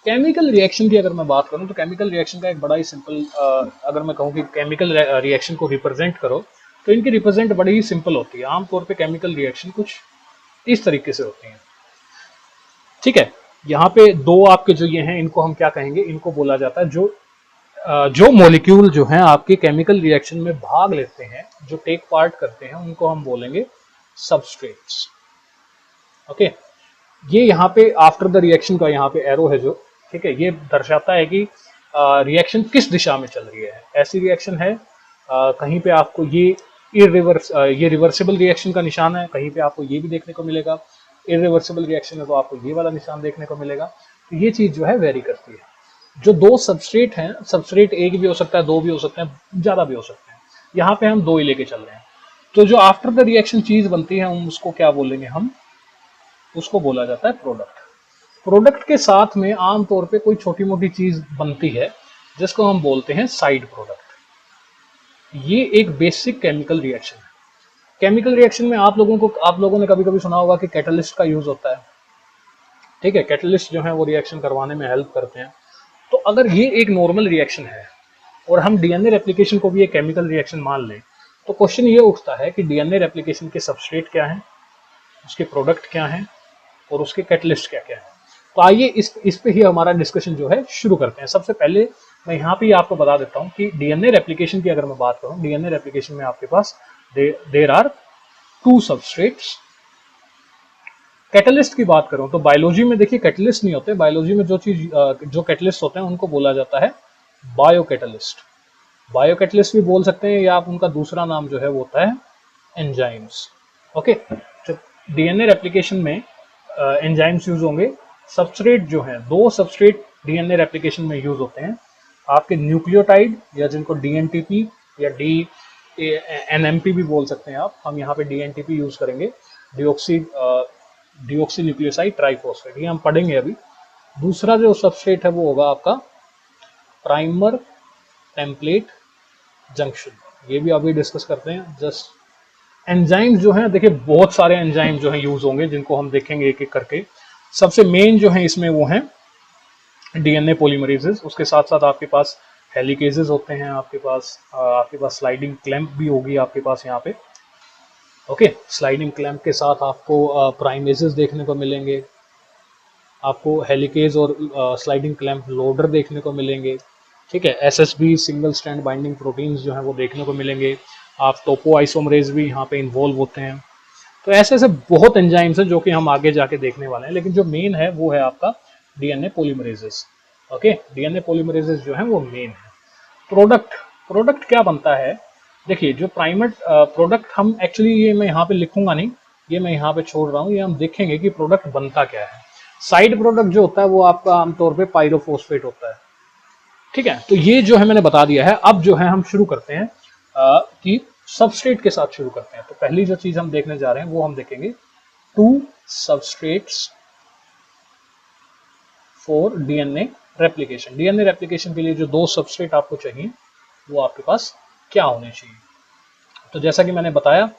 केमिकल रिएक्शन की अगर मैं बात करूं तो केमिकल रिएक्शन का एक बड़ा ही सिंपल, अगर मैं कहूं कि केमिकल रिएक्शन को रिप्रेजेंट करो तो इनकी रिप्रेजेंट बड़ी ही सिंपल होती है। आमतौर पे केमिकल रिएक्शन कुछ इस तरीके से होती हैं। ठीक है, यहाँ पे दो आपके जो ये हैं इनको हम क्या कहेंगे, इनको बोला जाता है जो जो मॉलिक्यूल जो हैं आपके केमिकल रिएक्शन में भाग लेते हैं, जो टेक पार्ट करते हैं, उनको हम बोलेंगे सबस्ट्रेट्स। ओके, ये यहाँ पे आफ्टर द रिएक्शन का यहाँ पे एरो है जो, ठीक है, ये दर्शाता है कि रिएक्शन किस दिशा में चल रही है। ऐसी रिएक्शन है कहीं पे आपको ये रिवर्सिबल रिएक्शन का निशान है, कहीं पे आपको ये भी देखने को मिलेगा। इरिवर्सिबल रिएक्शन है तो आपको ये वाला निशान देखने को मिलेगा। तो ये चीज जो है वेरी करती है। जो दो सबस्ट्रेट हैं, सबस्ट्रेट एक भी हो सकता है, दो भी हो सकते हैं, ज्यादा भी हो सकते हैं, यहाँ पे हम दो ही लेके चल रहे हैं। तो जो आफ्टर द रिएक्शन चीज बनती है, हम उसको क्या बोलेंगे, हम उसको बोला जाता है प्रोडक्ट। प्रोडक्ट के साथ में आमतौर पे कोई छोटी मोटी चीज बनती है जिसको हम बोलते हैं साइड प्रोडक्ट। ये एक बेसिक केमिकल रिएक्शन है। केमिकल रिएक्शन में आप लोगों ने कभी कभी सुना होगा कि कैटलिस्ट का यूज होता है, ठीक है। कैटलिस्ट जो है वो रिएक्शन करवाने में हेल्प करते हैं। तो अगर ये एक नॉर्मल रिएक्शन है और हम डीएनए रेप्लिकेशन को भी एक केमिकल रिएक्शन मान लें, तो क्वेश्चन ये उठता है कि डीएनए रेप्लिकेशन के सबस्ट्रेट क्या है, उसके प्रोडक्ट क्या हैं और उसके कैटलिस्ट क्या क्या है। तो आइए इस पे ही हमारा डिस्कशन जो है शुरू करते हैं। सबसे पहले मैं यहाँ पे आपको बता देता हूँ कि डीएनए रेप्लिकेशन की अगर मैं बात करूँ, डीएनए रेप्लिकेशन में आपके पास there are two substrates. Catalyst की बात करूं तो बायोलॉजी में देखिए कैटलिस्ट नहीं होते। बायोलॉजी में जो कैटलिस्ट होते हैं उनको बोला जाता है बायोकैटलिस्ट। बायोकैटलिस्ट भी बोल सकते हैं, या आप उनका दूसरा नाम जो है वो होता है एंजाइम्स। ओके, तो डीएनए रेप्लिकेशन में एंजाइम्स यूज होंगे। सबस्ट्रेट जो है, दो सबस्ट्रेट डीएनए रेप्लिकेशन में यूज होते हैं, आपके न्यूक्लियोटाइड या जिनको डीएनटीपी या एनएमपी भी बोल सकते हैं आप। हम यहाँ पे डीएनटीपी यूज करेंगे, डिऑक्सी न्यूक्लियोसाइड ट्राइफॉस्फेट, ये हम पढ़ेंगे अभी। दूसरा जो सबस्ट्रेट है वो होगा आपका प्राइमर टेम्पलेट जंक्शन, ये भी अभी डिस्कस करते हैं। जस्ट एंजाइम्स जो हैं, देखिए बहुत सारे एंजाइम जो हैं यूज होंगे, जिनको हम देखेंगे एक एक करके। सबसे मेन जो है इसमें वो हैं डीएनए पॉलीमरेजेस। उसके साथ साथ आपके पास हेलिकेजेस होते हैं, आपके पास स्लाइडिंग क्लैंप भी होगी आपके पास यहाँ पे। ओके, स्लाइडिंग क्लैंप के साथ आपको प्राइमेजेस देखने को मिलेंगे, आपको हेलिकेज और स्लाइडिंग क्लैंप लोडर देखने को मिलेंगे, ठीक है। SSB single strand binding proteins जो हैं वो देखने को मिलेंगे। आप टोपो आइसोमरेज भी यहाँ पे इन्वॉल्व होते हैं। तो ऐसे ऐसे बहुत एंजाइम्स हैं जो कि हम आगे जाके देखने वाले हैं, लेकिन जो मेन है वो है आपका DNA polymerases. Okay, DNA polymerases जो है वो मेन है। प्रोडक्ट क्या बनता है, देखिए जो प्राइमर प्रोडक्ट, हम एक्चुअली ये मैं यहाँ पे लिखूंगा नहीं, ये मैं यहाँ पे छोड़ रहा हूँ, ये हम देखेंगे कि प्रोडक्ट बनता क्या है। साइड प्रोडक्ट जो होता है वो आपका आमतौर पे पायरोफॉस्फेट होता है, ठीक है। तो ये जो है मैंने बता दिया है। अब जो है हम शुरू करते हैं कि सबस्ट्रेट के साथ शुरू करते हैं। तो पहली जो चीज हम देखने जा रहे हैं वो हम देखेंगे two substrates for DNA replication. DNA replication के लिए जो दो सबस्ट्रेट आपको चाहिए वो आपके पास क्या होने चाहिए। तो जैसा कि मैंने बताया,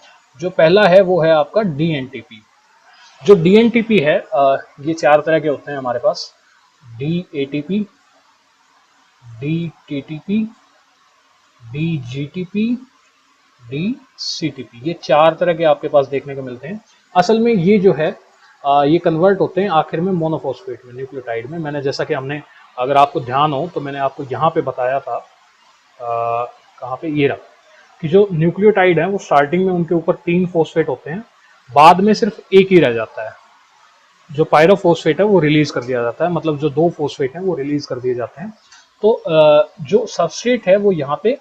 जो पहला है वो है आपका डीएनटीपी। जो डीएनटीपी है, ये चार तरह के होते हैं हमारे पास, डीएटीपी, डीटीटीपी, डीजीटीपी, डीसीटीपी, ये चार तरह के आपके पास देखने को मिलते हैं। असल में ये जो है ये कन्वर्ट होते हैं आखिर में मोनोफॉस्फेट में, न्यूक्लियोटाइड में। मैंने जैसा कि हमने, अगर आपको ध्यान हो तो मैंने आपको यहाँ पे बताया था, कहाँ पे, ये रहा, कि जो न्यूक्लियोटाइड है वो स्टार्टिंग में उनके ऊपर 3 फॉस्फेट होते हैं, बाद में सिर्फ एक ही रह जाता है। जो पायरोफॉस्फेट है वो रिलीज कर दिया जाता है, मतलब जो 2 फॉस्फेट हैं वो रिलीज कर दिए जाते हैं। तो जो सबस्ट्रेट है वो यहाँ पे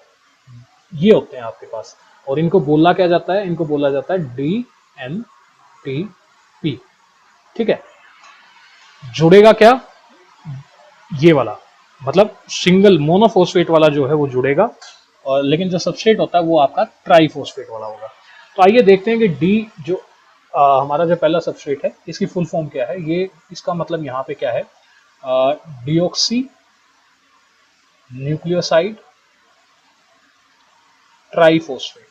ये होते हैं आपके पास, और इनको बोला क्या जाता है, इनको बोला जाता है डीएनटीपी, ठीक है। जुड़ेगा क्या, ये वाला, मतलब सिंगल मोनोफॉस्फेट वाला जो है वो जुड़ेगा, और लेकिन जो सबस्ट्रेट होता है वो आपका ट्राइफॉस्फेट वाला होगा। तो आइए देखते हैं कि डी जो हमारा जो पहला सबस्ट्रेट है, इसकी फुल फॉर्म क्या है। ये इसका मतलब यहाँ पे क्या है, डिऑक्सी न्यूक्लियोसाइड ट्राइफॉस्फेट,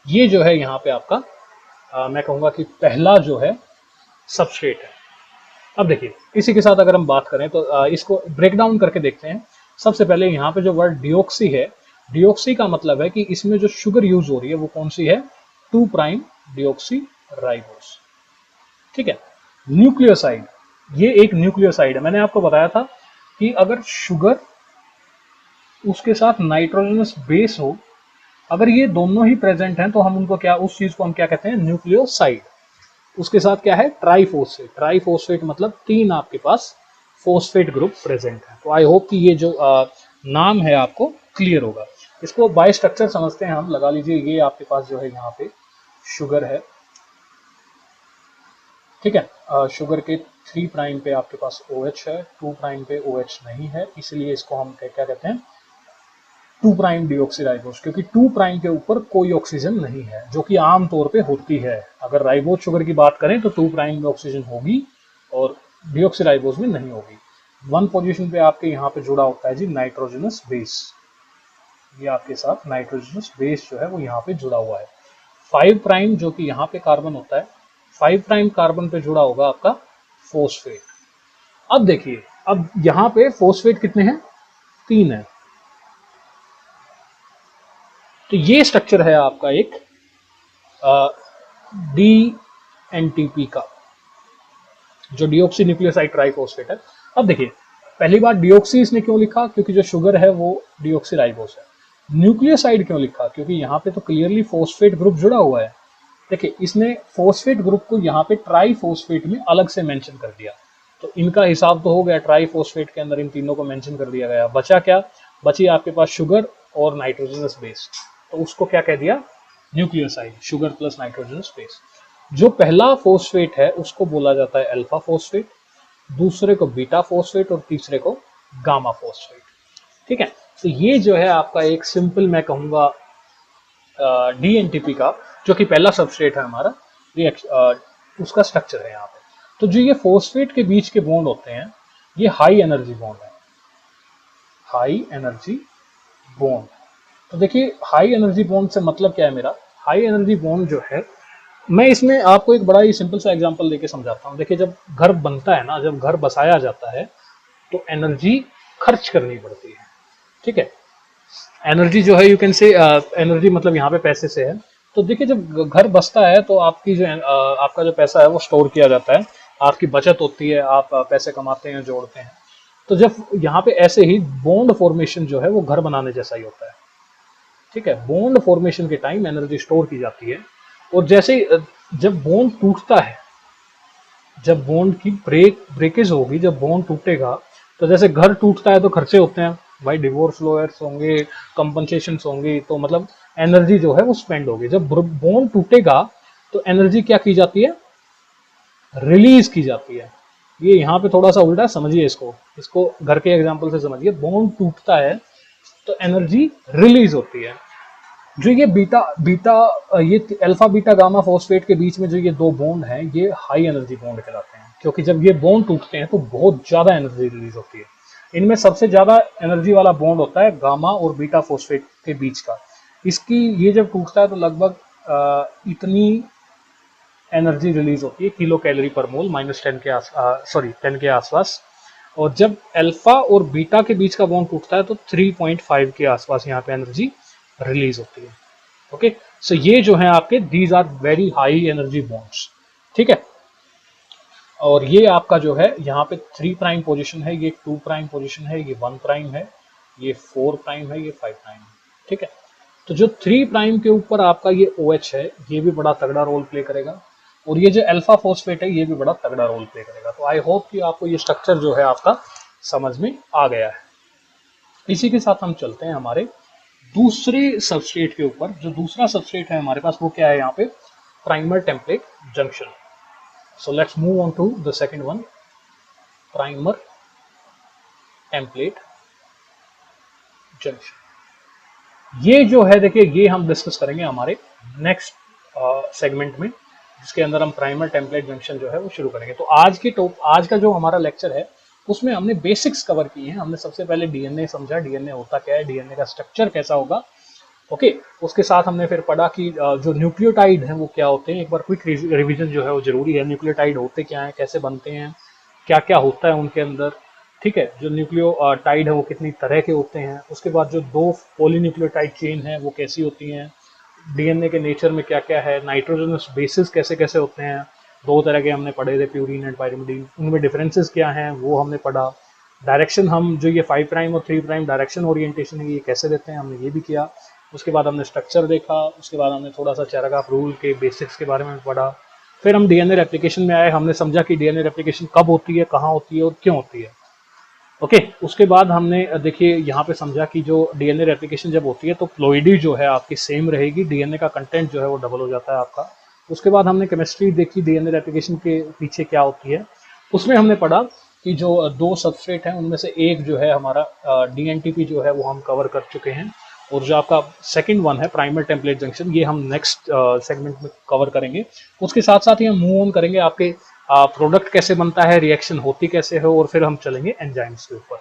ये जो है यहाँ पे आपका मैं कहूँगा कि पहला जो है सबस्ट्रेट है। अब देखिए इसी के साथ अगर हम बात करें तो इसको ब्रेक डाउन करके देखते हैं। सबसे पहले यहाँ पे जो वर्ड डिऑक्सी है, डिऑक्सी का मतलब है कि इसमें जो शुगर यूज हो रही है वो कौन सी है, 2 प्राइम डिऑक्सी राइबोस, ठीक है। न्यूक्लियोसाइड, ये एक न्यूक्लियोसाइड है। मैंने आपको बताया था कि अगर शुगर उसके साथ नाइट्रोजनस बेस हो, अगर ये दोनों ही प्रेजेंट हैं तो हम उनको क्या, उस चीज को हम क्या कहते हैं, न्यूक्लियोसाइड। उसके साथ क्या है, ट्राइफोस्फेट। ट्राइफोस्फेट मतलब 3 आपके पास फोस्फेट ग्रुप प्रेजेंट है। तो आई होप कि ये जो नाम है आपको क्लियर होगा। इसको बाय स्ट्रक्चर समझते हैं हम। लगा लीजिए ये आपके पास जो है यहाँ पे शुगर है, ठीक है। शुगर के 3 प्राइम पे आपके पास OH है, 2 प्राइम पे OH नहीं है, इसलिए इसको हम क्या कहते हैं, 2 प्राइम डीऑक्सीराइबोस, क्योंकि 2 प्राइम के ऊपर कोई ऑक्सीजन नहीं है, जो कि आम तौर पे होती है। अगर राइबोस शुगर की बात करें तो 2 प्राइम में ऑक्सीजन होगी और डीऑक्सीराइबोस में नहीं होगी। 1 पोजीशन पे आपके यहाँ पे जुड़ा होता है जी नाइट्रोजनस बेस। ये आपके साथ नाइट्रोजनस बेस जो है वो यहाँ पे जुड़ा हुआ है। 5 प्राइम जो कि यहाँ पे कार्बन होता है, 5 प्राइम कार्बन पे जुड़ा होगा आपका फोस्फेट। अब देखिए, अब यहाँ पे फोस्फेट कितने हैं, 3 है। तो ये स्ट्रक्चर है आपका एक DNTP का, जो डीऑक्सी न्यूक्लियोसाइड ट्राइफॉस्फेट है। अब देखिए, पहली बात डीऑक्सी इसने क्यों लिखा, क्योंकि जो शुगर है वो डीऑक्सीराइबोस है। न्यूक्लियोसाइड क्यों लिखा, क्योंकि यहाँ पे तो क्लियरली फोस्फेट ग्रुप जुड़ा हुआ है। देखिए, इसने फोस्फेट ग्रुप को यहाँ पे ट्राइफॉस्फेट में अलग से मेंशन कर दिया, तो इनका हिसाब तो हो गया, ट्राइफॉस्फेट के अंदर इन तीनों को मेंशन कर दिया गया। बचा क्या, बची आपके पास शुगर और नाइट्रोजनस बेस, तो उसको क्या कह दिया, nucleoside, sugar plus nitrogenous base. जो पहला फोस्फेट है उसको बोला जाता है अल्फा फोस्फेट, दूसरे को बीटा फोस्फेट और तीसरे को गामा फोस्फेट, ठीक है। तो ये जो है आपका एक सिंपल, मैं कहूंगा, DNTP का, जो कि पहला सबस्ट्रेट है हमारा, उसका स्ट्रक्चर है यहाँ पे। तो जो ये फोस्फेट के बीच के बॉन्ड होते हैं, ये हाई एनर्जी बॉन्ड है, हाई एनर्जी बॉन्ड। तो देखिए, हाई एनर्जी बॉन्ड से मतलब क्या है मेरा, हाई एनर्जी बॉन्ड जो है, मैं इसमें आपको एक बड़ा ही सिंपल सा एग्जांपल देके समझाता हूँ। देखिए, जब घर बनता है ना, जब घर बसाया जाता है तो एनर्जी खर्च करनी पड़ती है, ठीक है। एनर्जी जो है, यू कैन से, एनर्जी मतलब यहाँ पे पैसे से है। तो देखिए, जब घर बसता है तो आपकी जो आपका जो पैसा है वो स्टोर किया जाता है, आपकी बचत होती है, आप पैसे कमाते हैं, जोड़ते हैं। तो जब यहाँ पे ऐसे ही बॉन्ड फॉर्मेशन जो है वो घर बनाने जैसा ही होता है, ठीक है। बॉन्ड फॉर्मेशन के टाइम एनर्जी स्टोर की जाती है, और जैसे जब बॉन्ड टूटता है, जब बॉन्ड की ब्रेकेज होगी, जब बॉन्ड टूटेगा, तो जैसे घर टूटता है तो खर्चे होते हैं भाई, डिवोर्स लॉयर्स होंगे, कंपनसेशन होंगी, तो मतलब एनर्जी जो है वो स्पेंड होगी। जब बॉन्ड टूटेगा तो एनर्जी क्या की जाती है, रिलीज की जाती है। ये यहाँ पे थोड़ा सा उल्टा समझिए, इसको इसको घर के एग्जांपल से समझिए। बॉन्ड टूटता है तो एनर्जी रिलीज होती है। जो ये बीटा बीटा ये अल्फा बीटा गामा फॉस्फेट के बीच में जो ये 2 बॉन्ड हैं, ये हाई एनर्जी बॉन्ड कहलाते हैं, क्योंकि जब ये बॉन्ड टूटते हैं तो बहुत ज्यादा एनर्जी रिलीज होती है। इनमें सबसे ज्यादा एनर्जी वाला बॉन्ड होता है गामा और बीटा फॉस्फेट के बीच का। इसकी ये जब टूटता है तो लगभग इतनी एनर्जी रिलीज होती है, किलो कैलोरी पर मोल, -10 के 10 के आसपास। और जब अल्फा और बीटा के बीच का बॉन्ड टूटता है तो 3.5 के आसपास यहाँ पे एनर्जी रिलीज होती है। ओके, सो ये जो है आपके, these are very high energy bonds, ठीक है। और ये आपका जो है यहाँ पे 3 प्राइम पोजीशन है, ये 2 प्राइम पोजीशन है, ये 1 प्राइम है, ये 4 प्राइम है, ये 5 प्राइम है, ठीक है। तो जो 3 प्राइम के ऊपर आपका ये OH है, ये भी बड़ा तगड़ा रोल प्ले करेगा, और ये जो अल्फा फॉस्फेट है ये भी बड़ा तगड़ा रोल प्ले करेगा। तो आई होप कि आपको ये स्ट्रक्चर जो है आपका समझ में आ गया है। इसी के साथ हम चलते हैं हमारे दूसरे सबस्ट्रेट के ऊपर। जो दूसरा सबस्ट्रेट है हमारे पास वो क्या है यहाँ पे, primer template junction. So let's move on to the second one, primer template junction. ये जो है, देखिए, ये हम डिस्कस करेंगे हमारे नेक्स्ट सेगमेंट में, जिसके अंदर हम प्राइमर टेम्पलेट जंक्शन जो है वो शुरू करेंगे। तो आज का जो हमारा लेक्चर है उसमें हमने बेसिक्स कवर किए हैं। हमने सबसे पहले डीएनए समझा, डीएनए होता क्या है, डीएनए का स्ट्रक्चर कैसा होगा, ओके। उसके साथ हमने फिर पढ़ा कि जो न्यूक्लियोटाइड हैं वो क्या होते हैं। एक बार क्विक रिवीजन जो है वो जरूरी है। न्यूक्लियोटाइड होते क्या हैं, कैसे बनते हैं, क्या क्या होता है उनके अंदर, ठीक है। जो न्यूक्लियोटाइड है वो कितनी तरह के होते हैं। उसके बाद जो 2 पॉलीन्यूक्लियोटाइड चेन है वो कैसी होती हैं, डीएनए के नेचर में क्या क्या है, नाइट्रोजनस बेसिस कैसे कैसे होते हैं, 2 तरह के हमने पढ़े थे, प्यूरिन एंड पाइरिमिडीन, उनमें डिफरेंसेस क्या हैं वो हमने पढ़ा। डायरेक्शन हम जो ये 5 प्राइम और 3 प्राइम डायरेक्शन ओरिएंटेशन है ये कैसे देते हैं, हमने ये भी किया। उसके बाद हमने स्ट्रक्चर देखा, उसके बाद हमने थोड़ा सा चेरागाफ रूल के बेसिक्स के बारे में पढ़ा। फिर हम डीएनए रेप्लिकेशन में आए, हमने समझा कि डीएनए रेप्लिकेशन कब होती है, कहाँ होती है और क्यों होती है। ओके, उसके बाद हमने देखिए यहाँ पे समझा कि जो डीएनए रेप्लिकेशन जब होती है तो प्लोइडी जो है आपकी सेम रहेगी, डीएनए का कंटेंट जो है वो डबल हो जाता है आपका। उसके बाद हमने केमिस्ट्री देखी डीएनए रेप्लिकेशन के पीछे क्या होती है। उसमें हमने पढ़ा कि जो दो सबस्ट्रेट हैं उनमें से एक जो है हमारा डीएनटीपी जो है वो हम कवर कर चुके हैं, और जो आपका सेकंड वन है प्राइमर टेम्पलेट जंक्शन, ये हम नेक्स्ट सेगमेंट में कवर करेंगे। उसके साथ साथ ही हम मूव ऑन करेंगे आपके प्रोडक्ट कैसे बनता है, रिएक्शन होती कैसे है, और फिर हम चलेंगे एंजाइम्स के ऊपर।